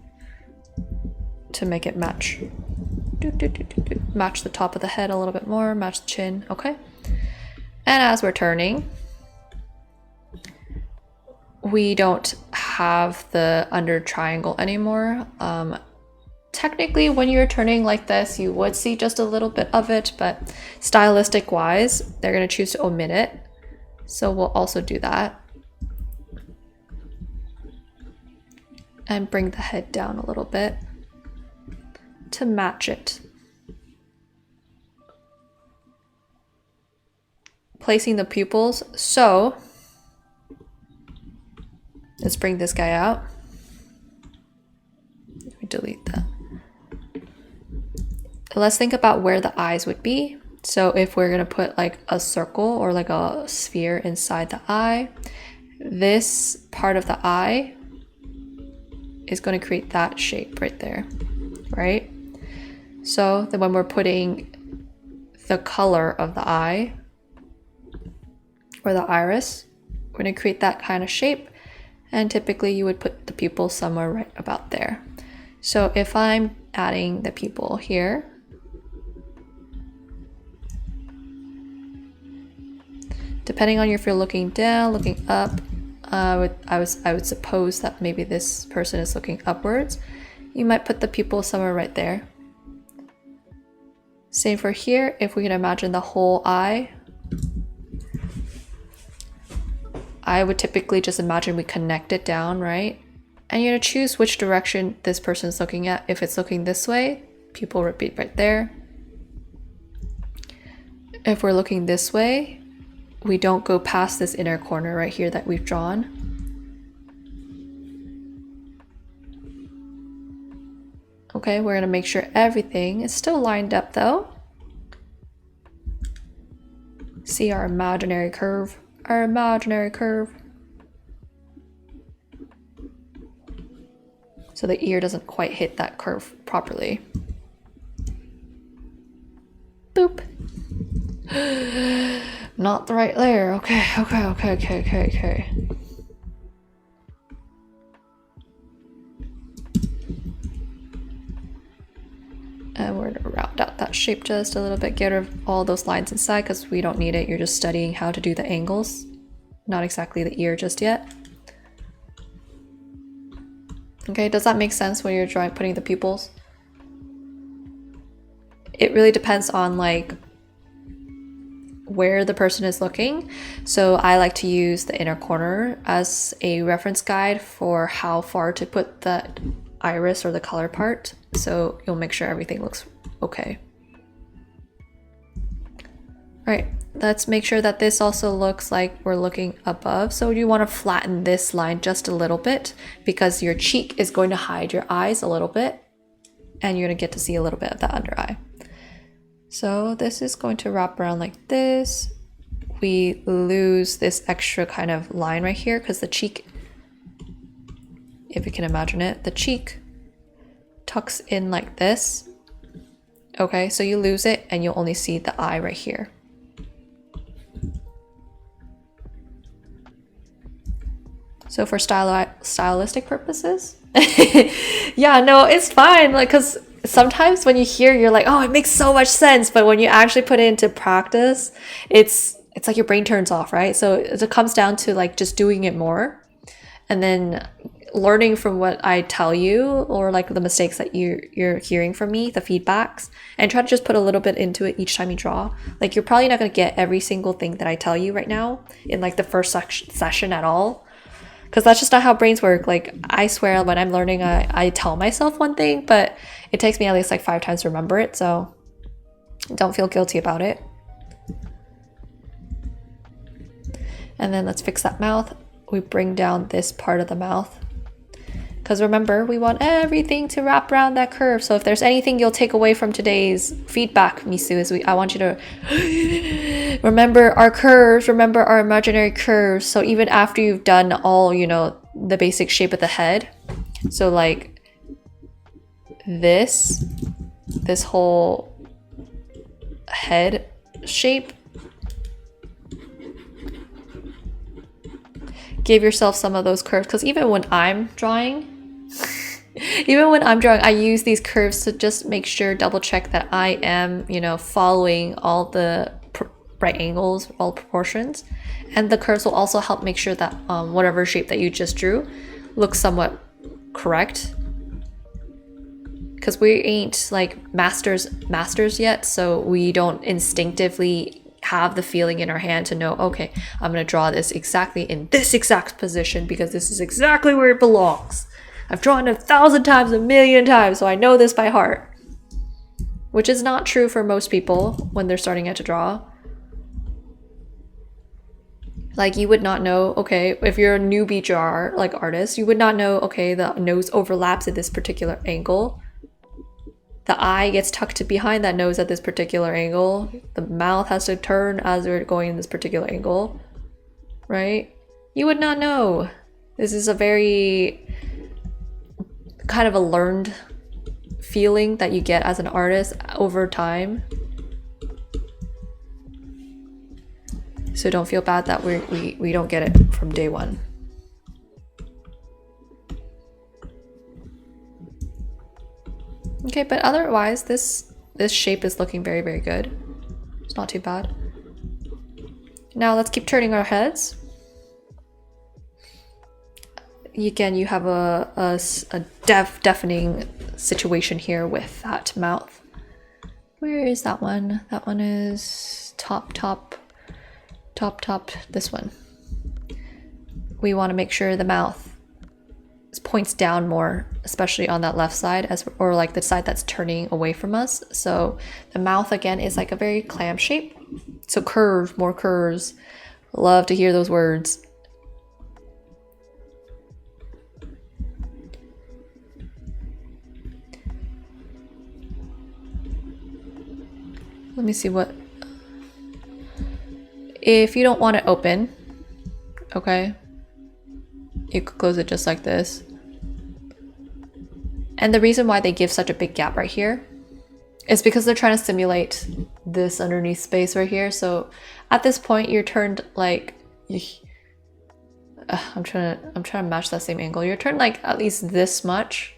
to make it match. Match the top of the head a little bit more, match the chin, okay? And as we're turning, we don't have the under triangle anymore. Technically, when you're turning like this, you would see just a little bit of it, but stylistic wise, they're gonna choose to omit it. So we'll also do that. And bring the head down a little bit to match it. Placing the pupils. So let's bring this guy out. Let me delete that. Let's think about where the eyes would be. So if we're gonna put like a circle or like a sphere inside the eye, this part of the eye is going to create that shape right there, right? So then when we're putting the color of the eye or the iris, we're going to create that kind of shape, and typically you would put the pupil somewhere right about there. So if I'm adding the pupil here, depending on if you're looking down, looking up, I would suppose that maybe this person is looking upwards. You might put the pupil somewhere right there. Same for here. If we can imagine the whole eye, I would typically just imagine we connect it down, right? And you're gonna choose which direction this person is looking at. If it's looking this way, pupil repeat right there. If we're looking this way, we don't go past this inner corner right here that we've drawn. Okay, we're gonna make sure everything is still lined up though. See our imaginary curve, our imaginary curve. So the ear doesn't quite hit that curve properly. Boop. Not the right layer. Okay. And we're gonna round out that shape just a little bit, get rid of all those lines inside because we don't need it. You're just studying how to do the angles, not exactly the ear just yet. Okay, does that make sense when you're putting the pupils? It really depends on like where the person is looking. So I like to use the inner corner as a reference guide for how far to put the iris or the color part. So you'll make sure everything looks okay. All right, let's make sure that this also looks like we're looking above. So you want to flatten this line just a little bit because your cheek is going to hide your eyes a little bit and you're going to get to see a little bit of the under eye. So this is going to wrap around like this. We lose this extra kind of line right here because the cheek, if you can imagine it, the cheek tucks in like this. Okay, so you lose it and you'll only see the eye right here. So for stylistic purposes, yeah, no, it's fine. Like, cause sometimes when you hear, you're like, oh, it makes so much sense. But when you actually put it into practice, it's like your brain turns off, right? So it comes down to like just doing it more and then learning from what I tell you or like the mistakes that you're hearing from me, the feedbacks, and try to just put a little bit into it each time you draw. Like you're probably not going to get every single thing that I tell you right now in like the first session at all. Because that's just not how brains work. Like, I swear when I'm learning, I tell myself one thing, but it takes me at least like 5 times to remember it. So don't feel guilty about it. And then let's fix that mouth. We bring down this part of the mouth. Because remember, we want everything to wrap around that curve. So if there's anything you'll take away from today's feedback, Misu, is I want you to remember our curves, remember our imaginary curves. So even after you've done all, you know, the basic shape of the head. So like this whole head shape. Give yourself some of those curves, because even when I'm drawing, I use these curves to just make sure, double check that I am, you know, following all the right angles, all proportions. And the curves will also help make sure that whatever shape that you just drew looks somewhat correct. Because we ain't like masters yet, so we don't instinctively have the feeling in our hand to know, okay, I'm going to draw this exactly in this exact position because this is exactly where it belongs. I've drawn it 1,000 times, 1,000,000 times, so I know this by heart. Which is not true for most people when they're starting out to draw. Like, you would not know, okay, if you're a newbie drawer, like artist, you would not know, okay, the nose overlaps at this particular angle. The eye gets tucked behind that nose at this particular angle. The mouth has to turn as we're going in this particular angle, right? You would not know. This is a very kind of a learned feeling that you get as an artist over time. So don't feel bad that we don't get it from day one. Okay, but otherwise this shape is looking very, very good. It's not too bad. Now let's keep turning our heads. Again, you have a deafening situation here with that mouth. Where is that one? That one is top, this one. We want to make sure the mouth points down more, especially on that left side, or like the side that's turning away from us. So the mouth again is like a very clam shape. So curves, more curves. Love to hear those words. Let me see what... If you don't want it open, okay, you could close it just like this. And the reason why they give such a big gap right here is because they're trying to simulate this underneath space right here. So at this point, you're turned like... I'm trying to match that same angle. You're turned like at least this much.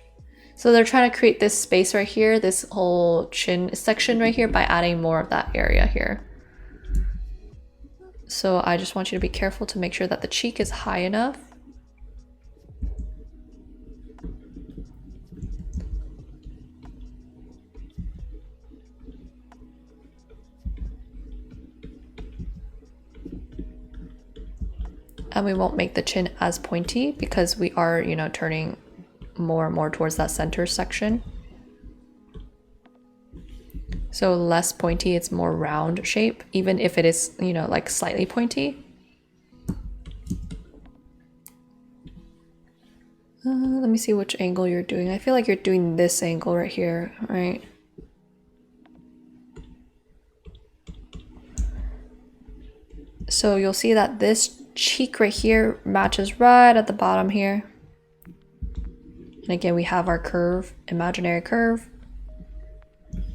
So they're trying to create this space right here, this whole chin section right here, by adding more of that area here. So I just want you to be careful to make sure that the cheek is high enough. And we won't make the chin as pointy because we are, you know, turning more and more towards that center section. So less pointy, it's more round shape, even if it is, you know, like slightly pointy. Let me see which angle you're doing. I feel like you're doing this angle right here, right? So you'll see that this cheek right here matches right at the bottom here. And again, we have our curve, imaginary curve.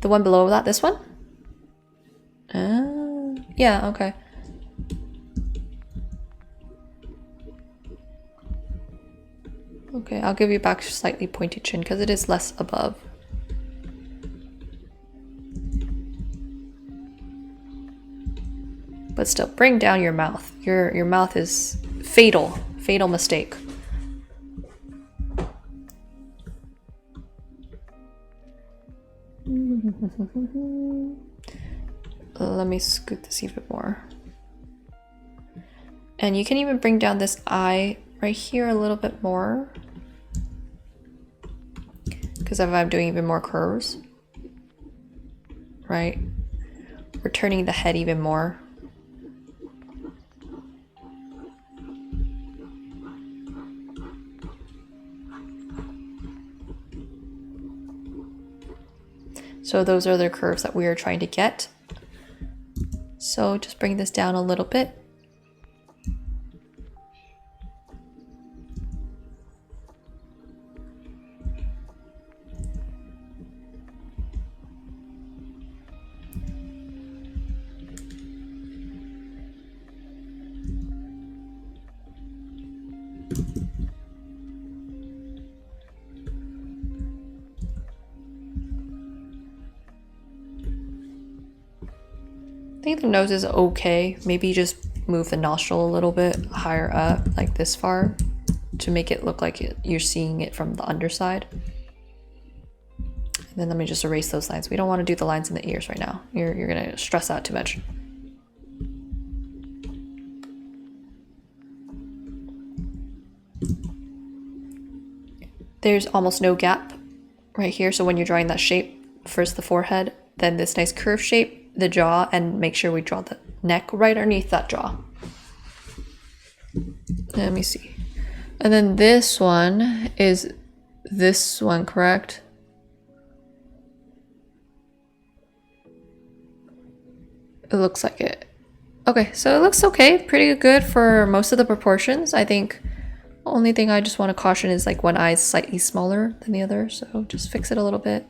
The one below that, this one? Yeah, okay. Okay, I'll give you back slightly pointy chin because it is less above. But still, bring down your mouth. Your mouth is fatal mistake. Let me scoot this even more. And you can even bring down this eye right here a little bit more. Because if I'm doing even more curves, right? We're turning the head even more. So those are the curves that we are trying to get. So just bring this down a little bit. I think the nose is okay. Maybe just move the nostril a little bit higher up, like this far, to make it look like you're seeing it from the underside. And then let me just erase those lines. We don't want to do the lines in the ears right now. You're gonna stress out too much. There's almost no gap right here. So when you're drawing that shape, first the forehead, then this nice curve shape, the jaw, and make sure we draw the neck right underneath that jaw. Let me see. And then this one is this one, correct? It looks like it. Okay, so it looks okay, pretty good for most of the proportions. I think the only thing I just want to caution is like one eye is slightly smaller than the other, so just fix it a little bit.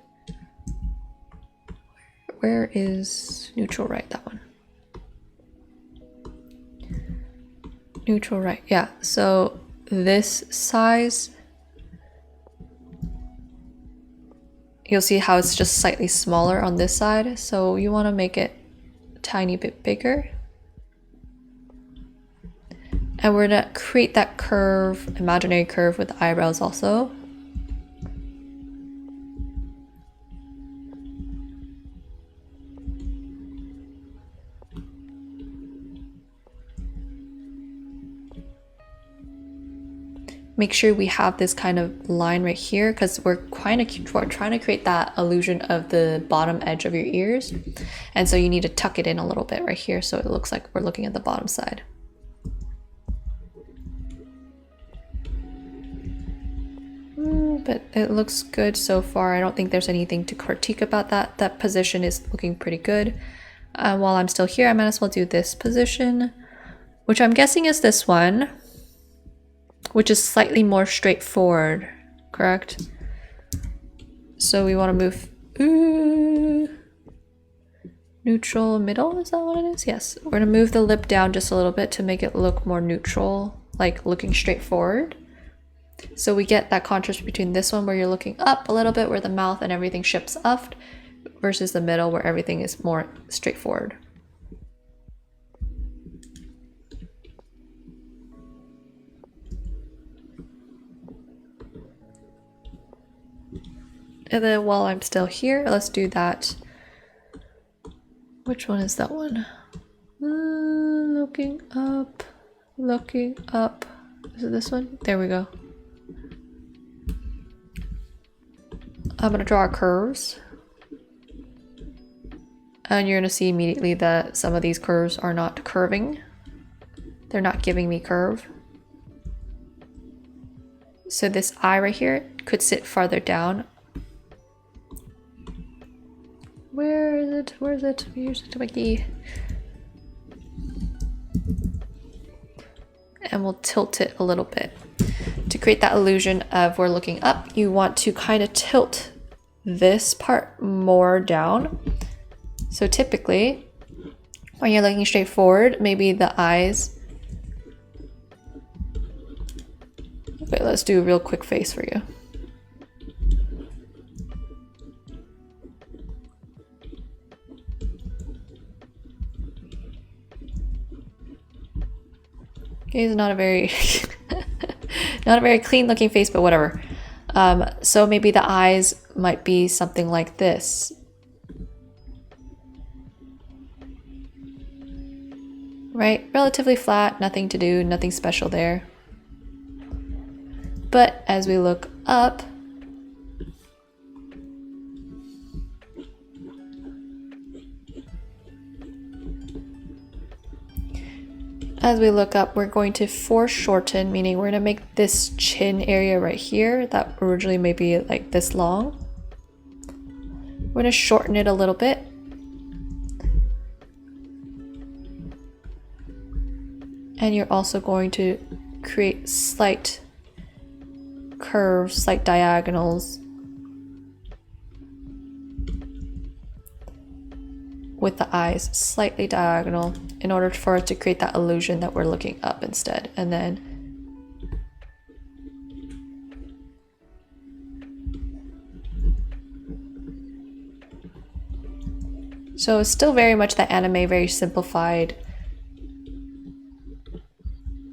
Where is neutral right? That one. Neutral right, yeah. So this size, you'll see how it's just slightly smaller on this side. So you want to make it a tiny bit bigger. And we're gonna create that curve, imaginary curve with the eyebrows also. Make sure we have this kind of line right here because we're trying to create that illusion of the bottom edge of your ears. And so you need to tuck it in a little bit right here so it looks like we're looking at the bottom side. But it looks good so far. I don't think there's anything to critique about that. That position is looking pretty good. While I'm still here, I might as well do this position, which I'm guessing is this one, which is slightly more straightforward, correct? So we want to move neutral middle, is that what it is? Yes, we're gonna move the lip down just a little bit to make it look more neutral, like looking straightforward. So we get that contrast between this one where you're looking up a little bit, where the mouth and everything shifts up, versus the middle where everything is more straightforward. And then while I'm still here, let's do that. Which one is that one? Looking up, looking up. Is it this one? There we go. I'm gonna draw curves. And you're gonna see immediately that some of these curves are not curving. They're not giving me curve. So this eye right here could sit farther down. Where is it? Where is it? Here's the key. And we'll tilt it a little bit. To create that illusion of we're looking up, you want to kind of tilt this part more down. So typically, when you're looking straight forward, maybe the eyes... Wait, let's do a real quick face for you. Okay, it's not a very not a very clean looking face, but whatever. So maybe the eyes might be something like this. Right? Relatively flat, nothing to do, nothing special there. But as we look up, we're going to foreshorten, meaning we're going to make this chin area right here that originally may be like this long. We're going to shorten it a little bit. And you're also going to create slight curves, slight diagonals with the eyes slightly diagonal in order for it to create that illusion that we're looking up instead. And then so it's still very much that anime, very simplified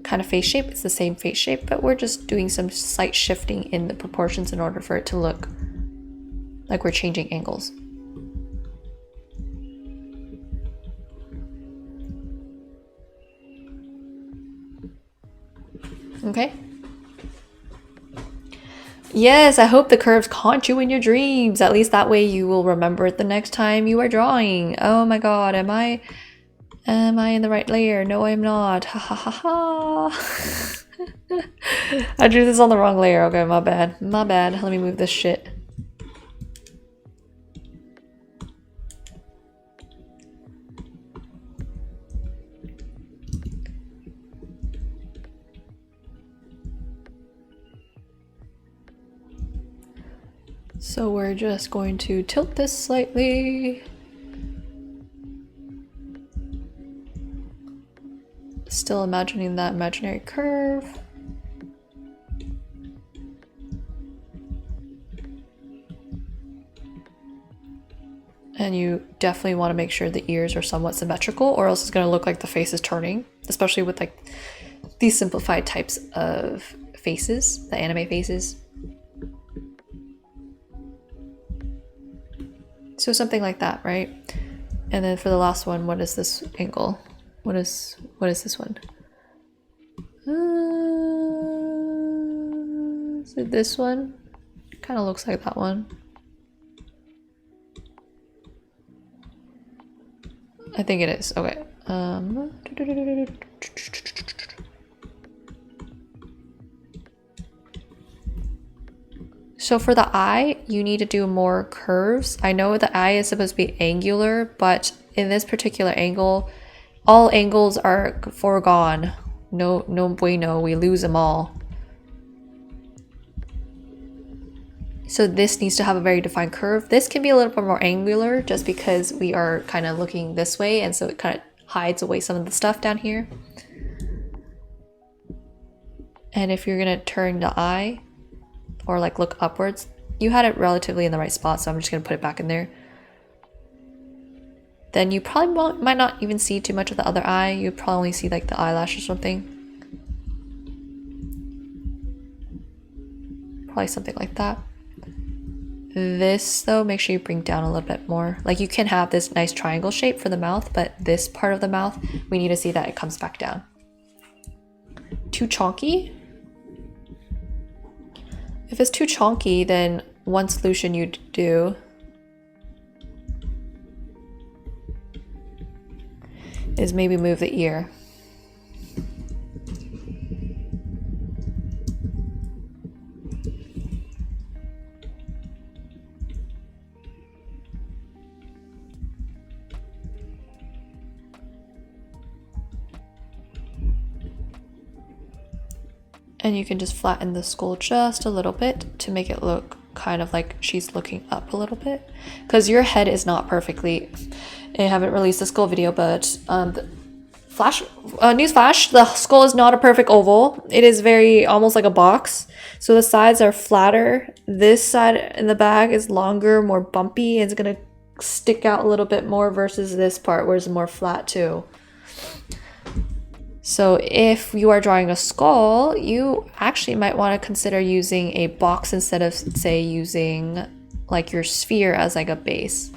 kind of face shape. It's the same face shape, but we're just doing some slight shifting in the proportions in order for it to look like we're changing angles. Okay. Yes, I hope the curves haunt you in your dreams. At least that way you will remember it the next time you are drawing. Oh my god, am I in the right layer? No, I'm not. Ha ha ha ha. I drew this on the wrong layer. Okay, my bad. My bad. Let me move this shit. So we're just going to tilt this slightly. Still imagining that imaginary curve. And you definitely want to make sure the ears are somewhat symmetrical, or else it's going to look like the face is turning, especially with like these simplified types of faces, the anime faces. So something like that, right? And then for the last one, what is this angle? What is this one? Is it this one? Kind of looks like that one. I think it is. Okay. So for the eye, you need to do more curves. I know the eye is supposed to be angular, but in this particular angle, all angles are foregone. No bueno, we lose them all. So this needs to have a very defined curve. This can be a little bit more angular just because we are kind of looking this way, and so it kind of hides away some of the stuff down here. And if you're gonna turn the eye or like look upwards, you had it relatively in the right spot, so I'm just gonna put it back in there. Then you probably might not even see too much of the other eye. You probably only see like the eyelash or something. Probably something like that. This though, make sure you bring down a little bit more. Like you can have this nice triangle shape for the mouth, but this part of the mouth, we need to see that it comes back down. Too chonky? If it's too chonky, then one solution you'd do is maybe move the ear. And you can just flatten the skull just a little bit to make it look kind of like she's looking up a little bit. Because your head is not perfectly... I haven't released the skull video, but newsflash, the skull is not a perfect oval. It is very almost like a box. So the sides are flatter. This side in the back is longer, more bumpy, and it's going to stick out a little bit more versus this part where it's more flat too. So if you are drawing a skull, you actually might want to consider using a box instead of, say, using like your sphere as like a base.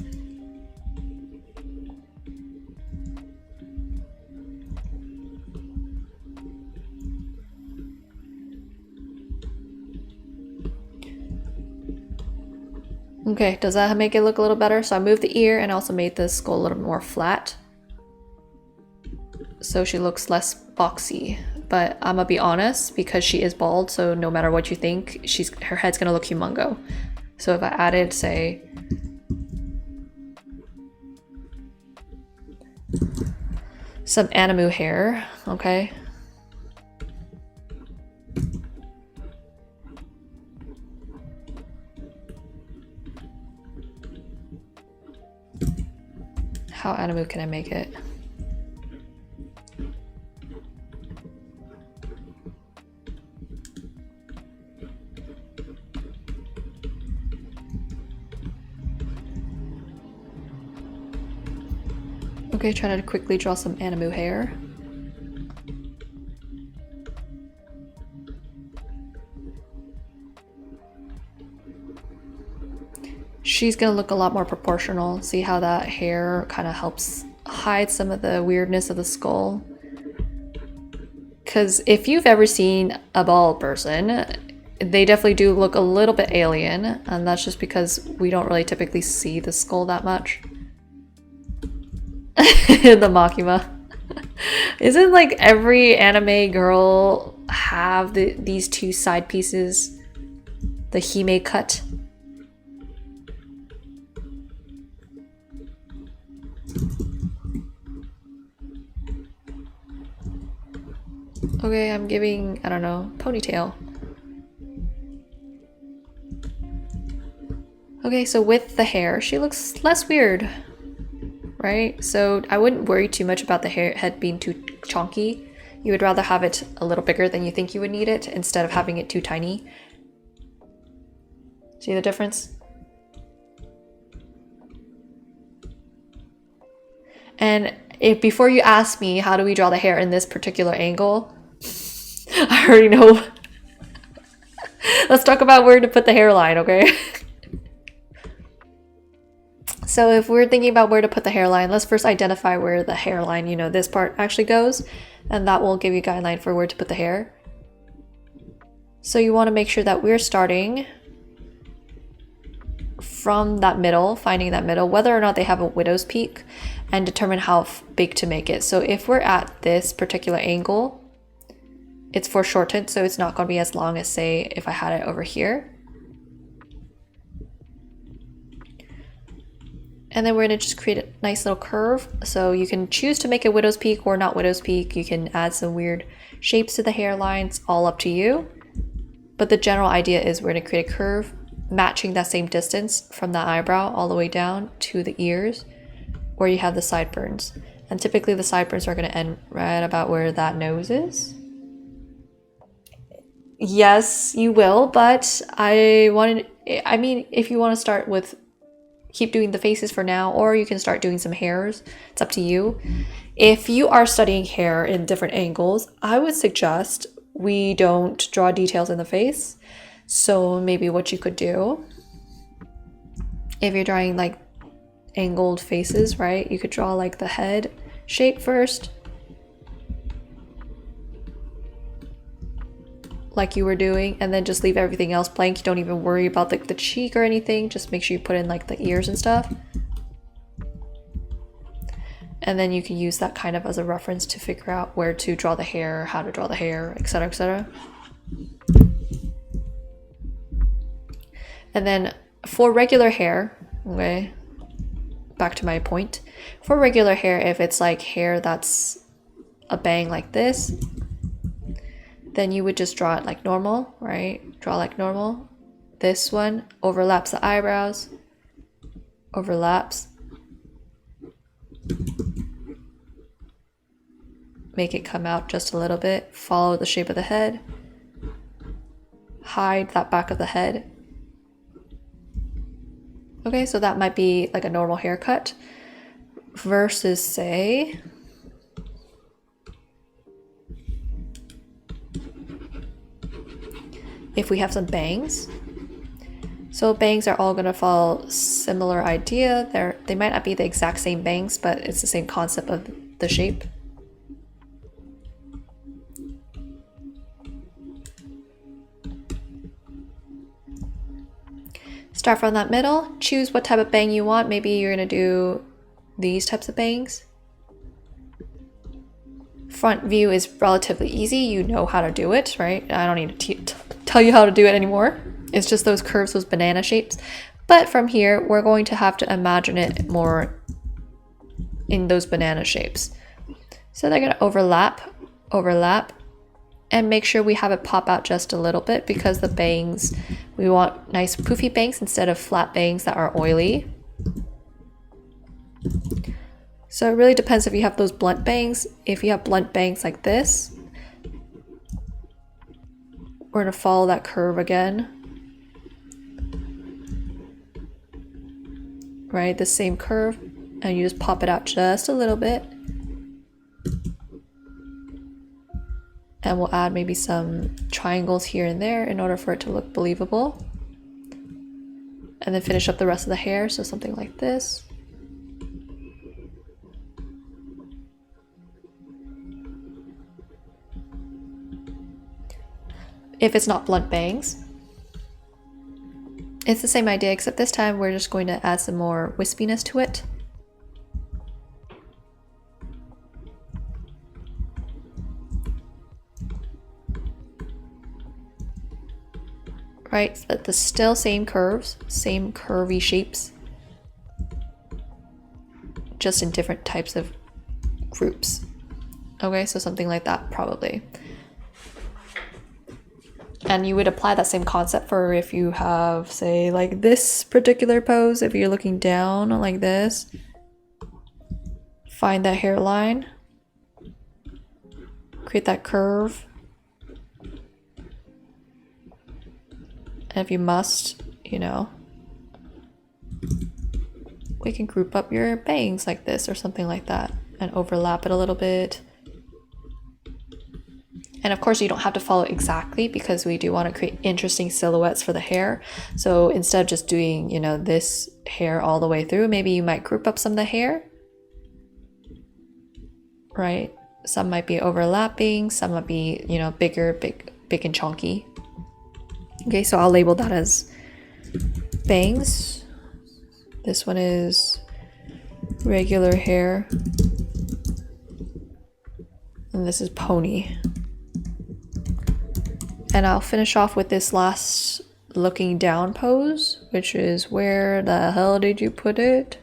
Okay, does that make it look a little better? So I moved the ear and also made the skull a little more flat, so she looks less boxy. But I'm gonna be honest, because she is bald, so no matter what you think, her head's gonna look humongo. So if I added, say, some Animu hair, okay? How Animu can I make it? Okay, try to quickly draw some Animu hair. She's gonna look a lot more proportional. See how that hair kind of helps hide some of the weirdness of the skull? Because if you've ever seen a bald person, they definitely do look a little bit alien, and that's just because we don't really typically see the skull that much. The Makima. Isn't like every anime girl have these two side pieces? The Hime cut. Okay, I'm giving, I don't know, ponytail. Okay, so with the hair, she looks less weird, right? So I wouldn't worry too much about the hair head being too chonky. You would rather have it a little bigger than you think you would need it instead of having it too tiny. See the difference? And if before you ask me how do we draw the hair in this particular angle, I already know. Let's talk about where to put the hairline, okay? So if we're thinking about where to put the hairline, let's first identify where the hairline, you know, this part actually goes, and that will give you a guideline for where to put the hair. So you want to make sure that we're starting from that middle, finding that middle, whether or not they have a widow's peak, and determine how big to make it. So if we're at this particular angle, it's foreshortened, so it's not going to be as long as, say, if I had it over here. And then we're going to just create a nice little curve. So you can choose to make a widow's peak or not widow's peak. You can add some weird shapes to the hairlines, all up to you. But the general idea is we're going to create a curve matching that same distance from the eyebrow all the way down to the ears where you have the sideburns. And typically the sideburns are going to end right about where that nose is. Yes, you will, but I mean, if you want to start with, keep doing the faces for now, or you can start doing some hairs. It's up to you. If you are studying hair in different angles, I would suggest we don't draw details in the face. So maybe what you could do, if you're drawing like angled faces, right? You could draw like the head shape first, like you were doing, and then just leave everything else blank. You don't even worry about the cheek or anything. Just make sure you put in like the ears and stuff. And then you can use that kind of as a reference to figure out where to draw the hair, how to draw the hair, etc., etc. And then for regular hair, okay, back to my point. For regular hair, if it's like hair that's a bang like this, then you would just draw it like normal, right? Draw like normal. This one overlaps the eyebrows, overlaps. Make it come out just a little bit. Follow the shape of the head. Hide that back of the head. Okay, so that might be like a normal haircut versus, say, if we have some bangs. So bangs are all gonna follow similar idea. They might not be the exact same bangs, but it's the same concept of the shape. Start from that middle, choose what type of bang you want. Maybe you're gonna do these types of bangs. Front view is relatively easy. You know how to do it, right? I don't need to tell you how to do it anymore. It's just those curves, those banana shapes. But from here, we're going to have to imagine it more in those banana shapes. So they're gonna overlap, overlap, and make sure we have it pop out just a little bit because the bangs, we want nice poofy bangs instead of flat bangs that are oily. So it really depends if you have those blunt bangs. If you have blunt bangs like this, we're gonna follow that curve again. Right, the same curve, and you just pop it out just a little bit. And we'll add maybe some triangles here and there in order for it to look believable. And then finish up the rest of the hair, so something like this. If it's not blunt bangs, it's the same idea, except this time we're just going to add some more wispiness to it. Right, but the still same curves, same curvy shapes, just in different types of groups. Okay, so something like that probably. And you would apply that same concept for if you have, say, like this particular pose, if you're looking down like this, find that hairline, create that curve. And if you must, you know, we can group up your bangs like this or something like that and overlap it a little bit. And of course you don't have to follow exactly because we do want to create interesting silhouettes for the hair. So instead of just doing, you know, this hair all the way through, maybe you might group up some of the hair, right? Some might be overlapping, some might be, you know, big and chunky. Okay, so I'll label that as bangs. This one is regular hair. And this is pony. And I'll finish off with this last looking down pose, which is where the hell did you put it?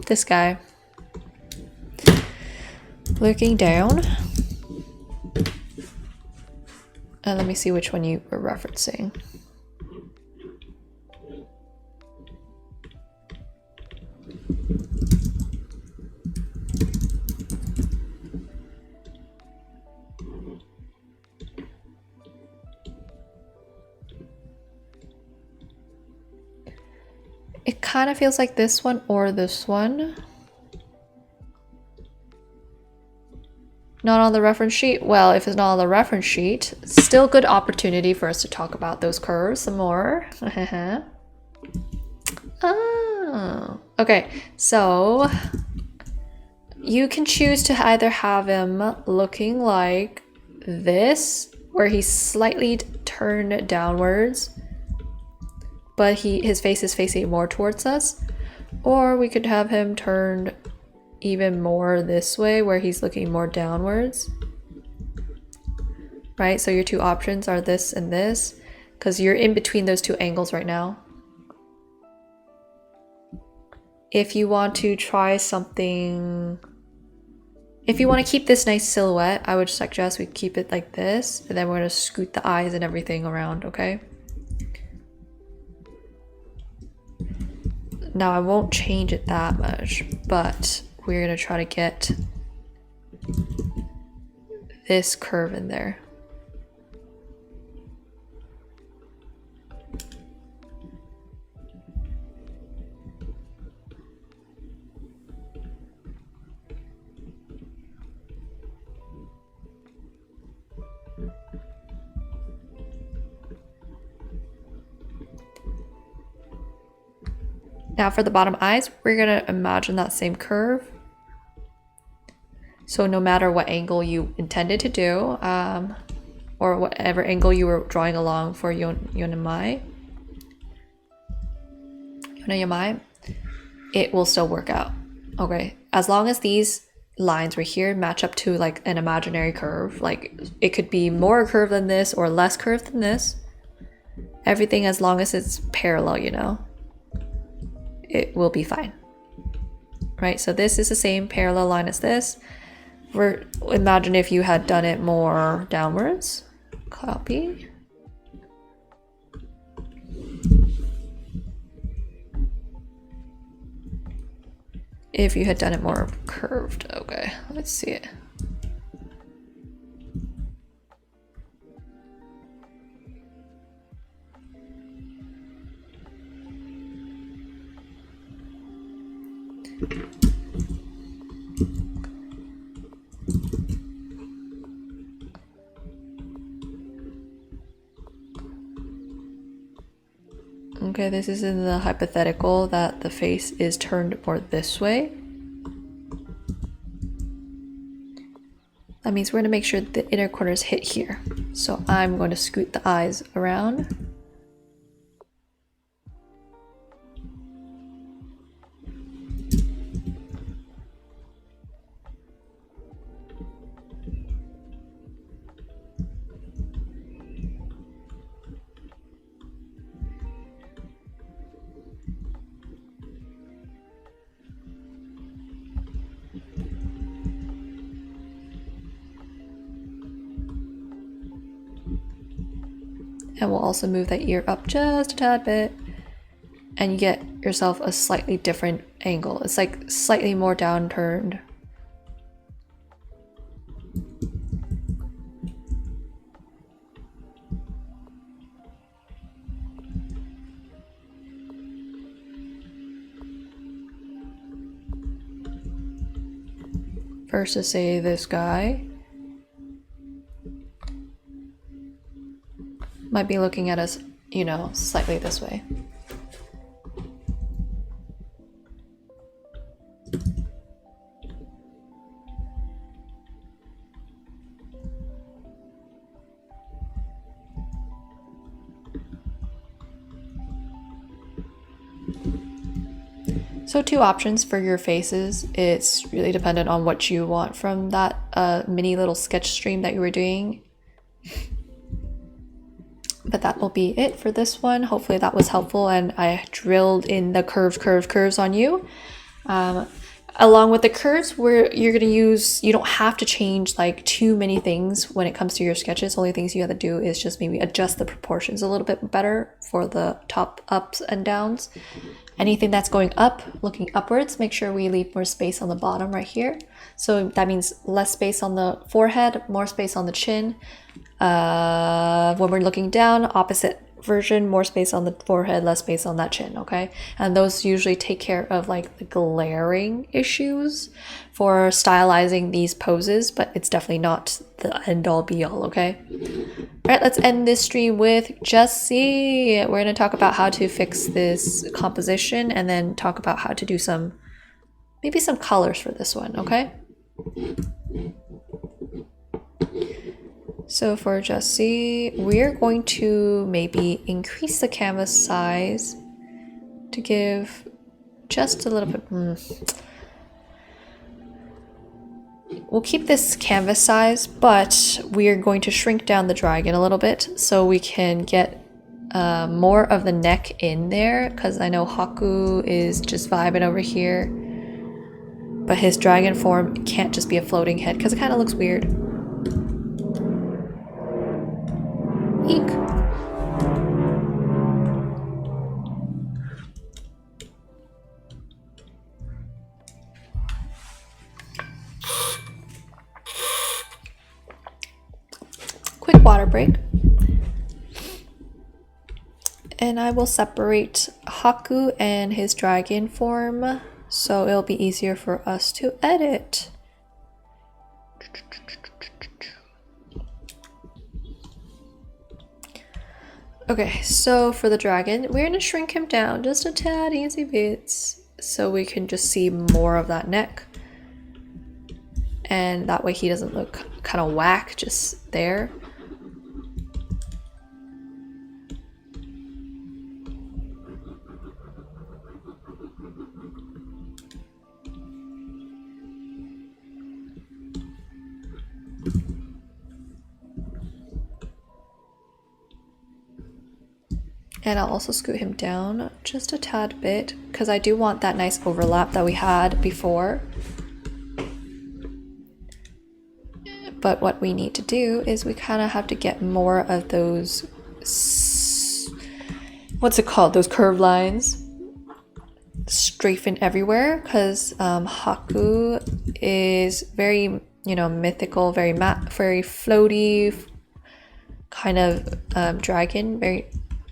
This guy. Looking down. And let me see which one you were referencing. It kind of feels like this one or this one. Not on the reference sheet? Well, if it's not on the reference sheet, still good opportunity for us to talk about those curves some more. Oh, okay. So you can choose to either have him looking like this, where he's slightly turned downwards, but his face is facing more towards us, or we could have him turned even more this way where he's looking more downwards, right? So your two options are this and this, because you're in between those two angles right now. If you want to try something, if you want to keep this nice silhouette, I would suggest we keep it like this, and then we're going to scoot the eyes and everything around, okay? Now I won't change it that much, but we're gonna try to get this curve in there. Now for the bottom eyes, we're gonna imagine that same curve. So no matter what angle you intended to do, or whatever angle you were drawing along for Yonamai, it will still work out, okay? As long as these lines right here match up to like an imaginary curve, like it could be more curved than this or less curved than this. Everything as long as it's parallel, you know, it will be fine, right? So this is the same parallel line as this. Imagine if you had done it more downwards. Copy. If you had done it more curved. Okay, let's see it. Okay, this is in the hypothetical that the face is turned more this way. That means we're going to make sure the inner corners hit here. So I'm going to scoot the eyes around. And we'll also move that ear up just a tad bit. And you get yourself a slightly different angle. It's like slightly more downturned. Versus say this guy might be looking at us, you know, slightly this way. So 2 options for your faces. It's really dependent on what you want from that mini little sketch stream that you were doing. But that will be it for this one. Hopefully that was helpful and I drilled in the curves on you. Along with the curves, where you're gonna use, you don't have to change like too many things when it comes to your sketches. Only things you have to do is just maybe adjust the proportions a little bit better for the top ups and downs. Anything that's going up, looking upwards, make sure we leave more space on the bottom right here. So that means less space on the forehead, more space on the chin. When we're looking down, opposite version, more space on the forehead, less space on that chin, okay? And those usually take care of like the glaring issues for stylizing these poses, but it's definitely not the end all be all, okay? All right, let's end this stream with Just See. We're going to talk about how to fix this composition and then talk about how to do maybe some colors for this one, okay? So for Just See, we're going to maybe increase the canvas size to give just a little bit. We'll keep this canvas size, but we're going to shrink down the dragon a little bit so we can get more of the neck in there, because I know Haku is just vibing over here, but his dragon form can't just be a floating head because it kind of looks weird. Eek. Quick water break. And I will separate Haku and his dragon form so it'll be easier for us to edit. Okay, so for the dragon, we're gonna shrink him down just a tad, easy bits, so we can just see more of that neck. And that way he doesn't look kind of whack just there. And I'll also scoot him down just a tad bit because I do want that nice overlap that we had before. But what we need to do is we kind of have to get more of those, what's it called? Those curved lines strafing everywhere, because Haku is very, you know, mythical, very matte, very floaty kind of dragon,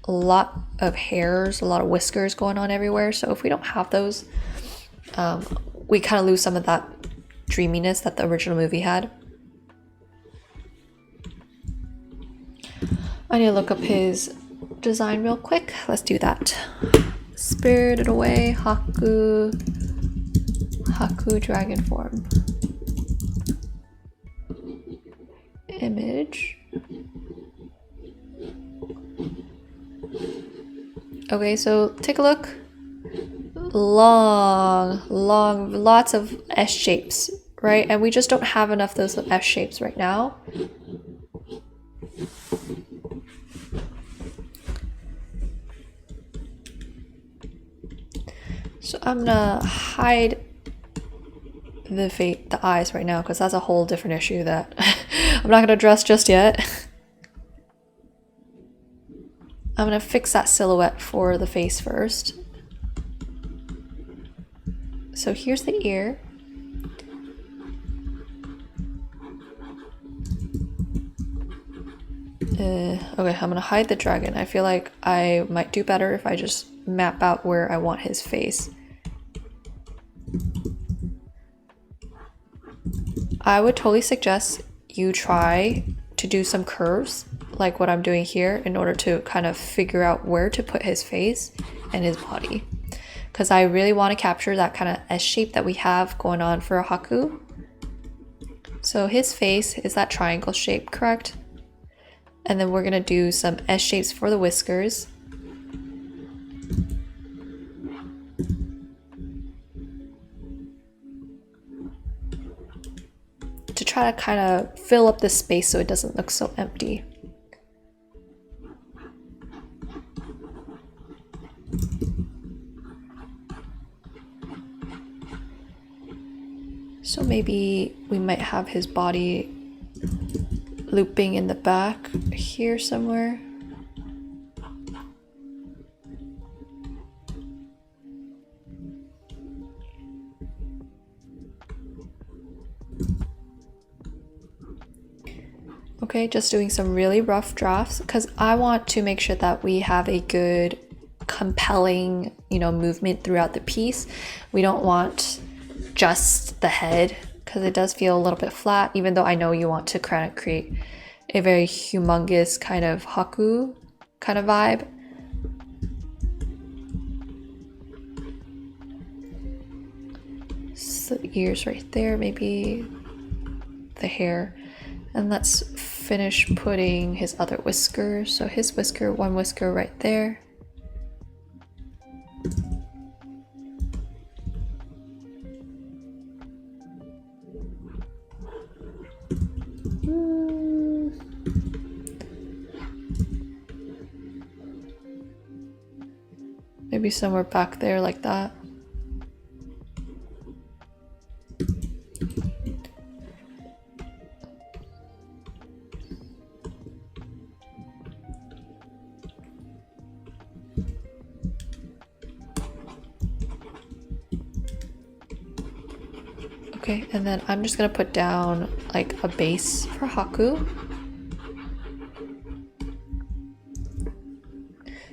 a lot of hairs, a lot of whiskers going on everywhere. So if we don't have those, we kind of lose some of that dreaminess that the original movie had. I need to look up his design real quick. Let's do that. Spirited Away, Haku dragon form. Image. Okay, so take a look. Long, lots of S shapes, right? And we just don't have enough of those S shapes right now. So I'm gonna hide the eyes right now because that's a whole different issue that I'm not gonna address just yet. I'm gonna fix that silhouette for the face first. So here's the ear. Okay, I'm gonna hide the dragon. I feel like I might do better if I just map out where I want his face. I would totally suggest you try to do some curves like what I'm doing here in order to kind of figure out where to put his face and his body. Because I really want to capture that kind of S shape that we have going on for a Haku. So his face is that triangle shape, correct? And then we're gonna do some S shapes for the whiskers. To try to kind of fill up the space so it doesn't look so empty. So maybe we might have his body looping in the back here somewhere. Okay, just doing some really rough drafts because I want to make sure that we have a good, compelling, movement throughout the piece. We don't want just the head because it does feel a little bit flat, even though I know you want to kind of create a very humongous kind of Haku kind of vibe. So the ears right there, maybe the hair. And let's finish putting his other whisker. So his whisker, one whisker right there. Maybe somewhere back there like that. Okay, and then I'm just gonna put down like a base for Haku.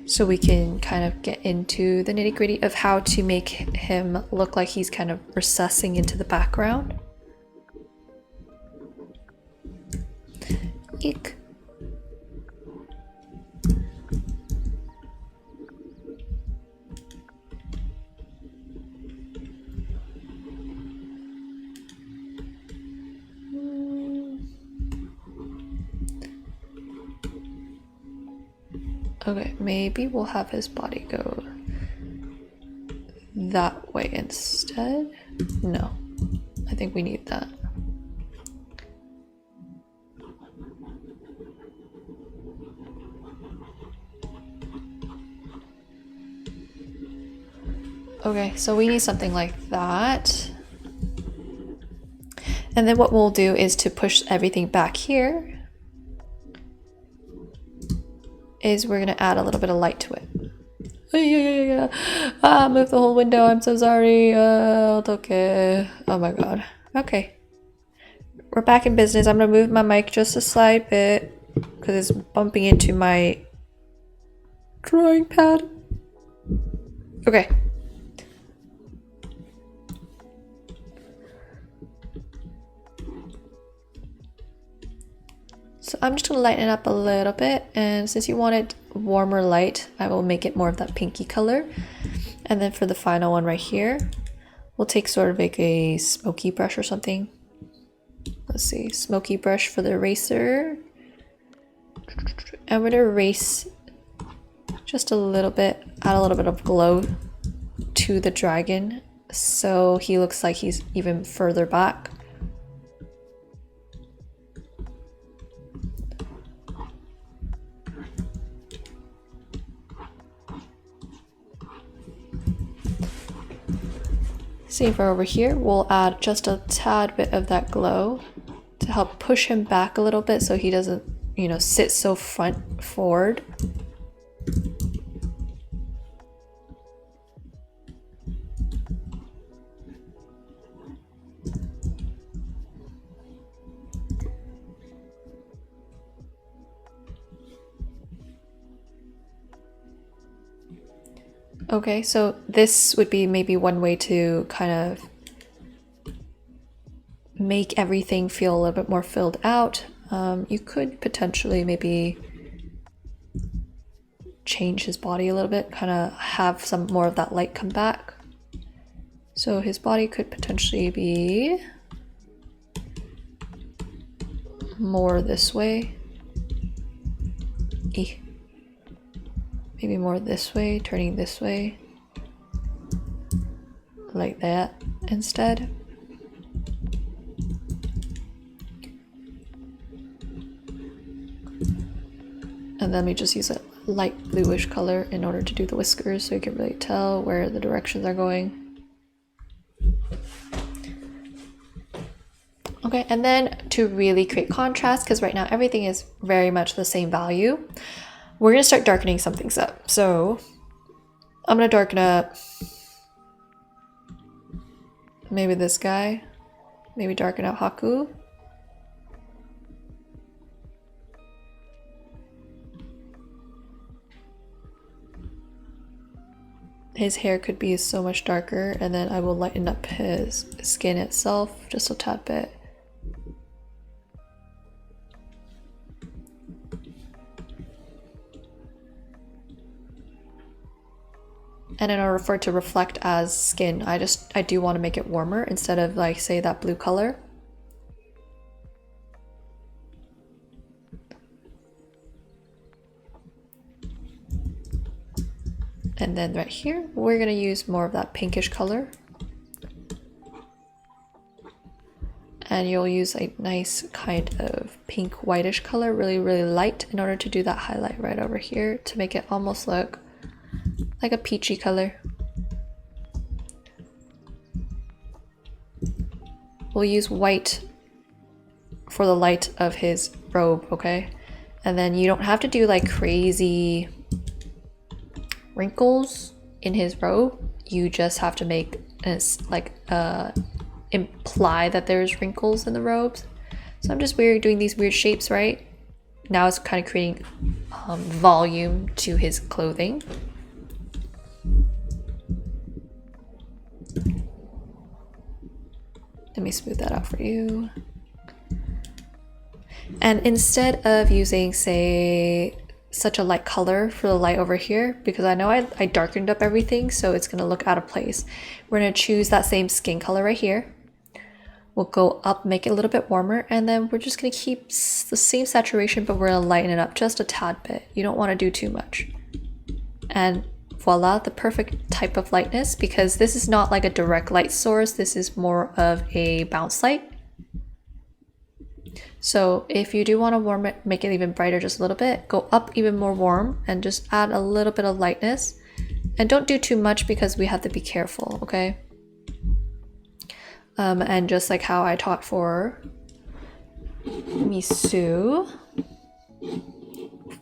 So we can kind of get into the nitty-gritty of how to make him look like he's kind of recessing into the background. Eek. Okay, maybe we'll have his body go that way instead. No, I think we need that. Okay, so we need something like that. And then what we'll do is to push everything back here. Is we're gonna add a little bit of light to it. Move the whole window, I'm so sorry. Okay. Oh my god. Okay. We're back in business. I'm gonna move my mic just a slight bit because it's bumping into my drawing pad. Okay. So I'm just gonna lighten it up a little bit, and since you wanted warmer light, I will make it more of that pinky color. And then for the final one right here, we'll take sort of like a smoky brush or something. Let's see, smoky brush for the eraser. I'm gonna erase just a little bit, add a little bit of glow to the dragon so he looks like he's even further back. Same for over here, we'll add just a tad bit of that glow to help push him back a little bit so he doesn't, sit so front forward. Okay, so this would be maybe one way to kind of make everything feel a little bit more filled out. You could potentially maybe change his body a little bit, kind of have some more of that light come back. So his body could potentially be more this way. Maybe more this way, turning this way. Like that instead. And then we just use a light bluish color in order to do the whiskers so you can really tell where the directions are going. Okay, and then to really create contrast, because right now everything is very much the same value, we're gonna start darkening some things up. So I'm gonna darken up maybe this guy, maybe darken out Haku. His hair could be so much darker, and then I will lighten up his skin itself just a tad bit. And in order for it to reflect as skin, I do want to make it warmer instead of like say that blue color. And then right here, we're gonna use more of that pinkish color. And you'll use a nice kind of pink whitish color, really, really light, in order to do that highlight right over here to make it almost look like a peachy color. We'll use white for the light of his robe, okay? And then you don't have to do like crazy wrinkles in his robe. You just have to make it like imply that there's wrinkles in the robes. So I'm just doing these weird shapes, right? Now it's kind of creating volume to his clothing. Let me smooth that out for you. And instead of using, say, such a light color for the light over here, because I know I darkened up everything, so it's gonna look out of place. We're gonna choose that same skin color right here. We'll go up, make it a little bit warmer, and then we're just gonna keep the same saturation, but we're gonna lighten it up just a tad bit. You don't wanna do too much. And voila, the perfect type of lightness, because this is not like a direct light source, this is more of a bounce light. So if you do want to warm it, make it even brighter just a little bit, go up even more warm and just add a little bit of lightness. And don't do too much because we have to be careful, okay? And just like how I taught for Misu,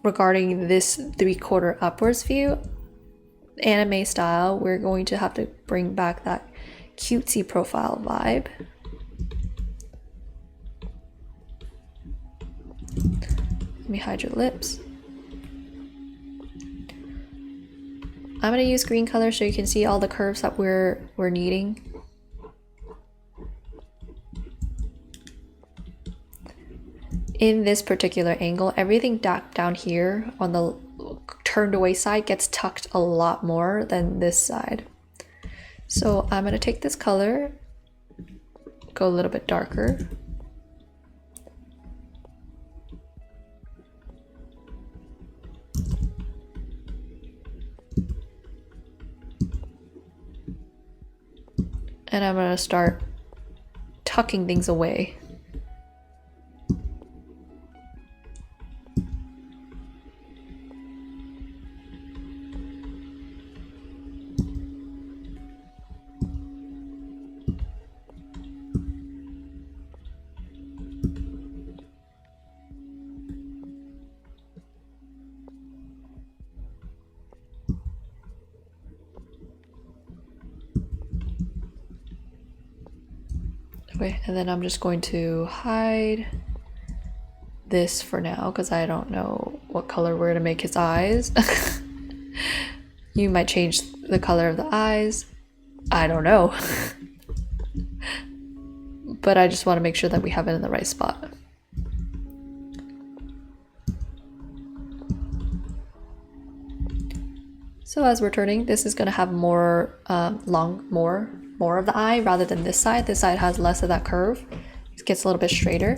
regarding this 3/4 upwards view, anime style, we're going to have to bring back that cutesy profile vibe. Let me hide your lips. I'm gonna use green color so you can see all the curves that we're needing. In this particular angle, everything down here on the turned away side gets tucked a lot more than this side. So I'm gonna take this color, go a little bit darker. And I'm gonna start tucking things away. Okay, and then I'm just going to hide this for now because I don't know what color we're gonna make his eyes. You might change the color of the eyes. I don't know. But I just want to make sure that we have it in the right spot. So as we're turning, this is going to have more more of the eye rather than this side. This side has less of that curve. It gets a little bit straighter.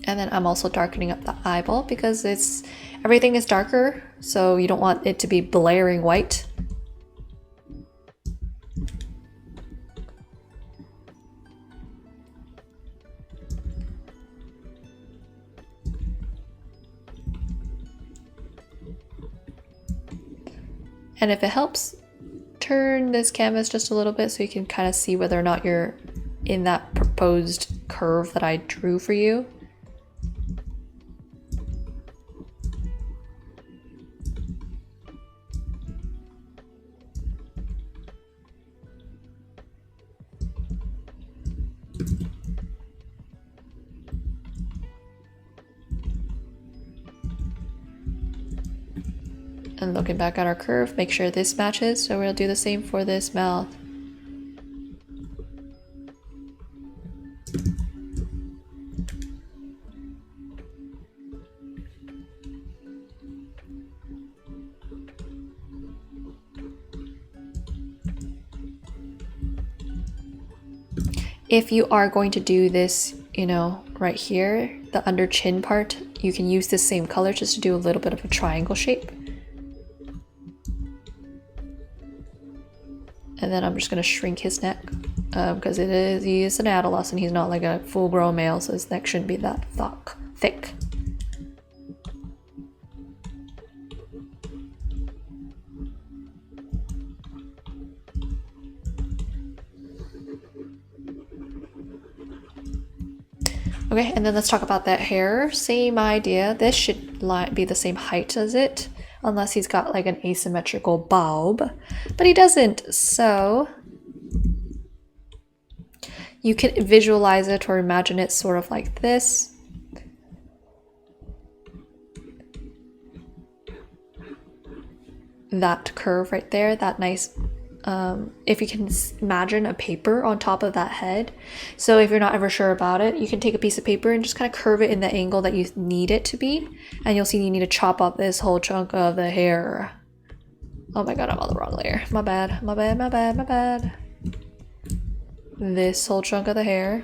And then I'm also darkening up the eyeball because everything is darker, so you don't want it to be blaring white. And if it helps, turn this canvas just a little bit so you can kind of see whether or not you're in that proposed curve that I drew for you. And looking back at our curve, make sure this matches. So we'll do the same for this mouth. If you are going to do this, you know, right here, the under chin part, you can use the same color just to do a little bit of a triangle shape. And then I'm just gonna shrink his neck because he is an adolescent. He's not like a full-grown male, so his neck shouldn't be that thick. Okay, and then let's talk about that hair. Same idea. This should be the same height as it, unless he's got like an asymmetrical bob, but he doesn't. So you can visualize it or imagine it sort of like this. That curve right there, that nice, if you can imagine a paper on top of that head. So if you're not ever sure about it, you can take a piece of paper and just kind of curve it in the angle that you need it to be. And you'll see you need to chop up this whole chunk of the hair. Oh my god, I'm on the wrong layer. My bad, my bad, my bad, my bad. This whole chunk of the hair.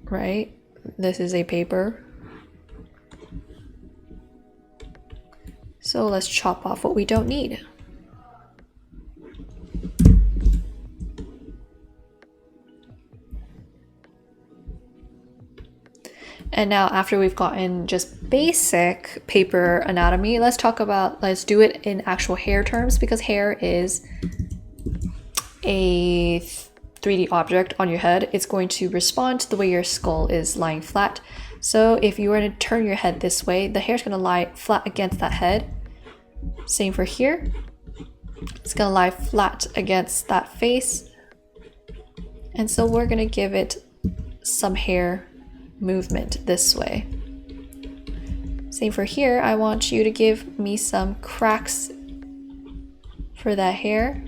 Right? This is a paper. So let's chop off what we don't need. And now after we've gotten just basic paper anatomy, let's do it in actual hair terms, because hair is a 3D object on your head. It's going to respond to the way your skull is lying flat. So if you were to turn your head this way, the hair is going to lie flat against that head. Same for here. It's going to lie flat against that face. And so we're going to give it some hair movement this way. Same for here. I want you to give me some cracks for that hair.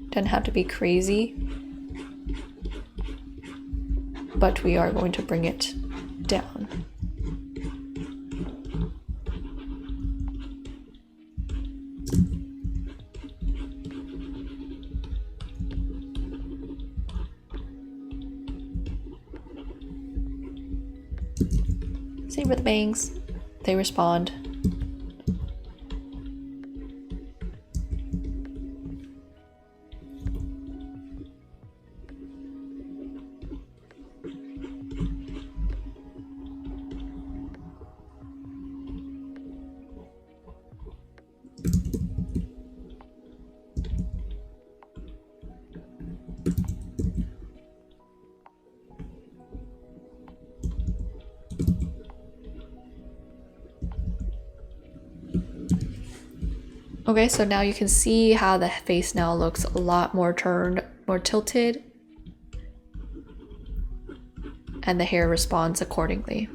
Doesn't have to be crazy, but we are going to bring it down. Same for the bangs, they respond. Okay, so now you can see how the face now looks a lot more turned, more tilted, and the hair responds accordingly.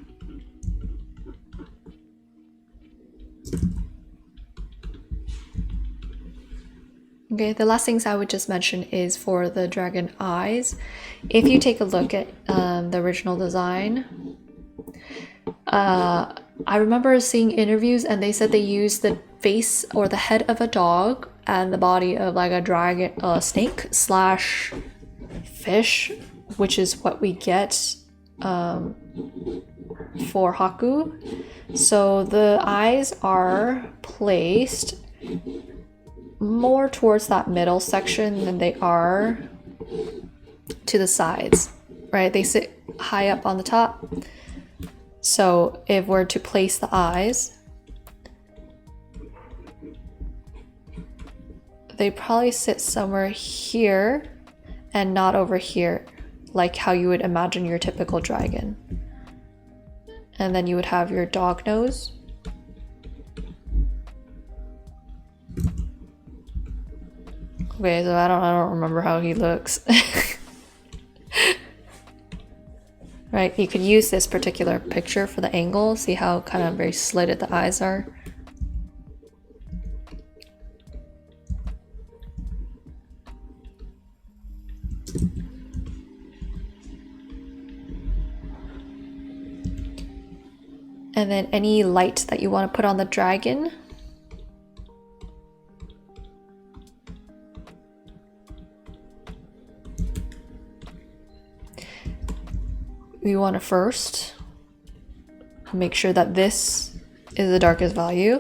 Okay, the last things I would just mention is for the dragon eyes. If you take a look at the original design, I remember seeing interviews and they said they used the face or the head of a dog and the body of like a dragon, snake slash fish, which is what we get for Haku. So the eyes are placed more towards that middle section than they are to the sides, right? They sit high up on the top. So if we're to place the eyes, they probably sit somewhere here and not over here, like how you would imagine your typical dragon. And then you would have your dog nose. Okay, so I don't remember how he looks. Right, you could use this particular picture for the angle, see how kind of very slitted the eyes are. And then any light that you want to put on the dragon. We want to first make sure that this is the darkest value.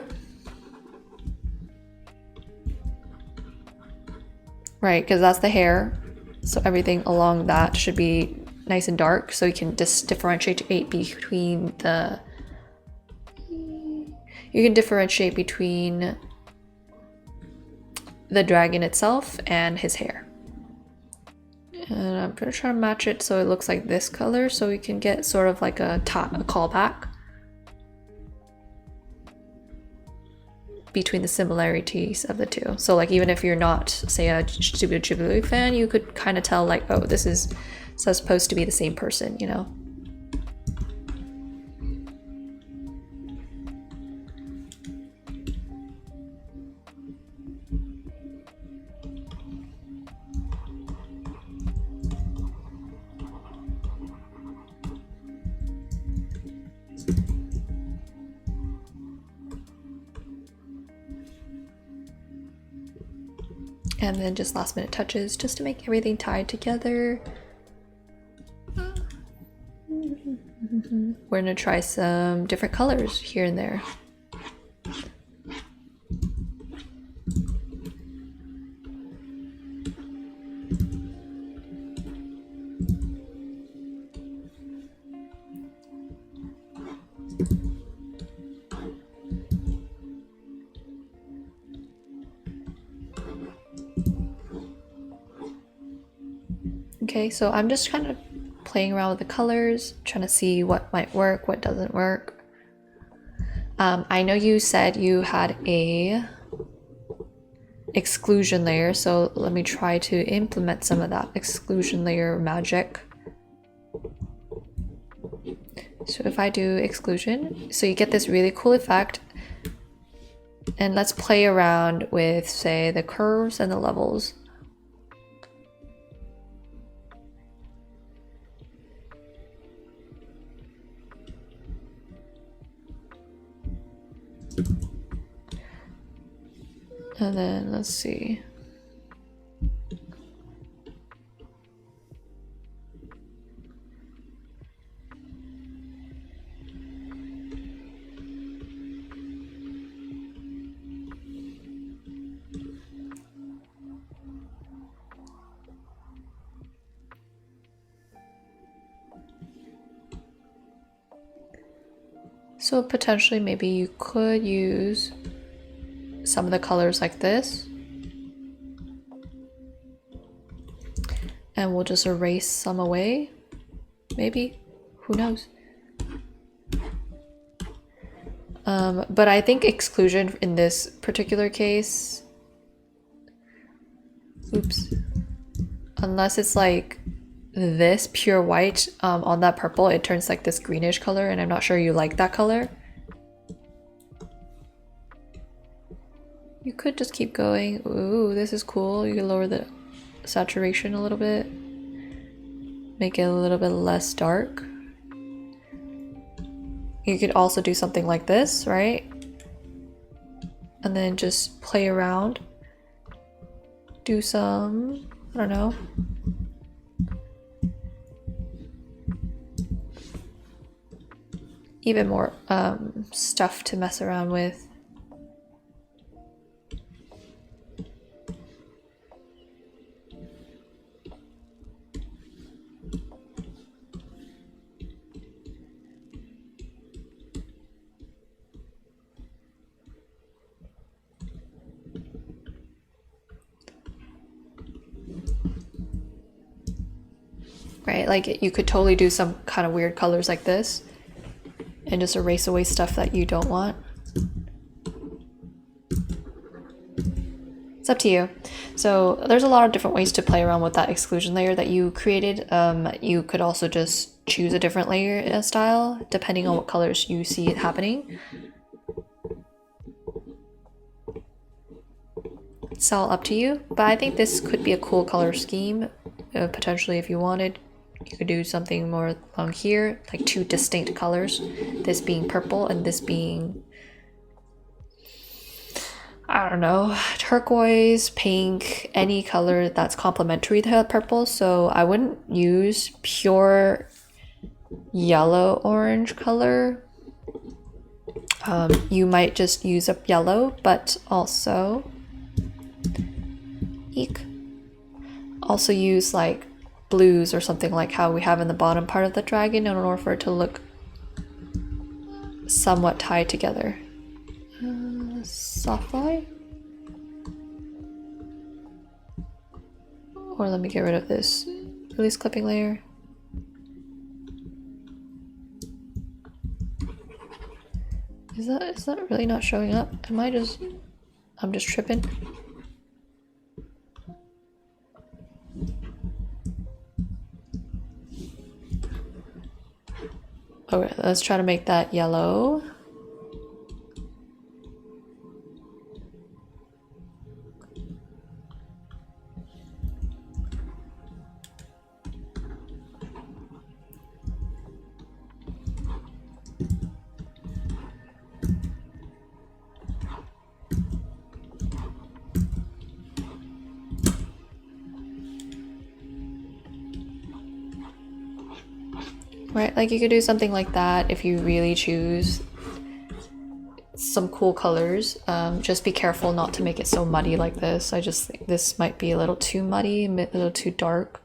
Right, because that's the hair. So everything along that should be nice and dark so you can just differentiate between the... You can differentiate between the dragon itself and his hair. And I'm gonna try to match it so it looks like this color so we can get sort of like a callback between the similarities of the two. So like even if you're not, say, a Studio Ghibli fan, you could kind of tell like, oh, this is supposed to be the same person, you know? And then just last minute touches just to make everything tied together. We're gonna try some different colors here and there. Okay, so I'm just kind of playing around with the colors, trying to see what might work, what doesn't work. I know you said you had a exclusion layer, so let me try to implement some of that exclusion layer magic. So if I do exclusion, so you get this really cool effect. And let's play around with, say, the curves and the levels. And then let's see. So potentially maybe you could use some of the colors like this. And we'll just erase some away. Maybe. Who knows? But I think exclusion in this particular case, oops, unless it's like this pure white on that purple, it turns like this greenish color, and I'm not sure you like that color. You could just keep going. Ooh, this is cool. You can lower the saturation a little bit, make it a little bit less dark. You could also do something like this, right? And then just play around. Do some, I don't know. Even more stuff to mess around with. Right, like you could totally do some kind of weird colors like this and just erase away stuff that you don't want. It's up to you. So there's a lot of different ways to play around with that exclusion layer that you created. You could also just choose a different layer style depending on what colors you see it happening. It's all up to you, but I think this could be a cool color scheme, potentially if you wanted. You could do something more along here, like two distinct colors, this being purple and this being, I don't know, turquoise, pink, any color that's complementary to that purple. So I wouldn't use pure yellow orange color. You might just use up yellow, but also also use like blues or something like how we have in the bottom part of the dragon in order for it to look somewhat tied together. Soft light? Or let me get rid of this release clipping layer. Is that really not showing up? I'm just tripping? Okay, let's try to make that yellow. Right, like you could do something like that if you really choose some cool colors. Just be careful not to make it so muddy like this. I just think this might be a little too muddy, a little too dark.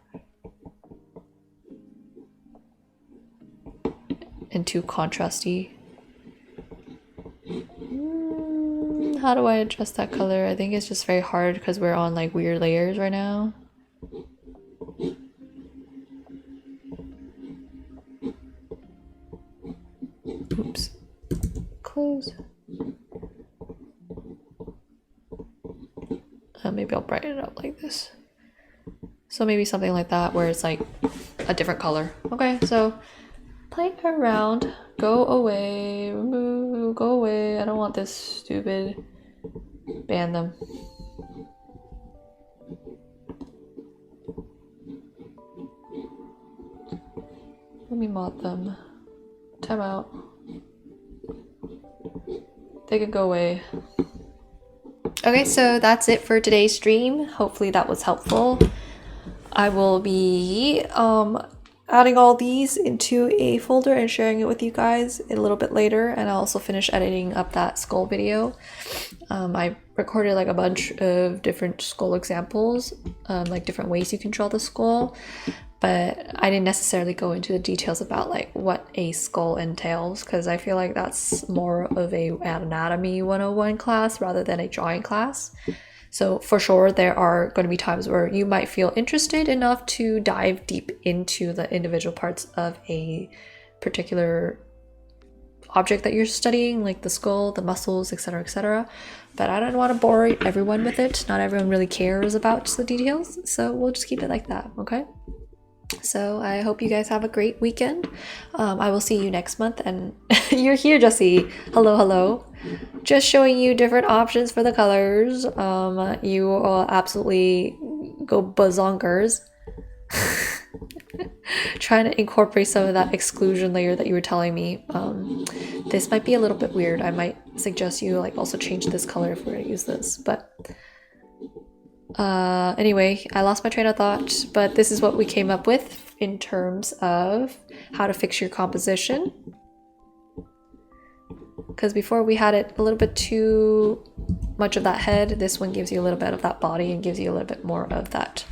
And too contrasty. How do I adjust that color? I think it's just very hard because we're on like weird layers right now. Oops. Close. Maybe I'll brighten it up like this. So maybe something like that where it's like a different color. Okay, so play around. Go away. Remove. Go away. I don't want this stupid. Ban them. Let me mod them. Time out. They could go away. Okay, so that's it for today's stream. Hopefully that was helpful. I will be adding all these into a folder and sharing it with you guys a little bit later, and I'll also finish editing up that skull video. I recorded like a bunch of different skull examples, like different ways you can draw the skull, but I didn't necessarily go into the details about like what a skull entails, because I feel like that's more of a anatomy 101 class rather than a drawing class. So for sure there are going to be times where you might feel interested enough to dive deep into the individual parts of a particular object that you're studying, like the skull, the muscles, etc., etc. But I don't want to bore everyone with it. Not everyone really cares about the details, so we'll just keep it like that, okay? So I hope you guys have a great weekend. I will see you next month. And you're here, Jesse. Hello, hello. Just showing you different options for the colors. You will absolutely go bazonkers. Trying to incorporate some of that exclusion layer that you were telling me. This might be a little bit weird. I might suggest you like also change this color if we're gonna use this. But anyway, I lost my train of thought, but this is what we came up with in terms of how to fix your composition. Because before we had it a little bit too much of that head, this one gives you a little bit of that body and gives you a little bit more of that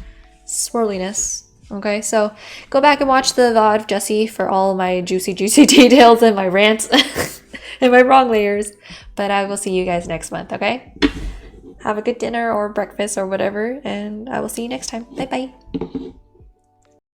swirliness. Okay, so go back and watch the VOD of Jesse for all my juicy details and my rants and my wrong layers. But I will see you guys next month, okay? Have a good dinner or breakfast or whatever, and I will see you next time. Bye bye.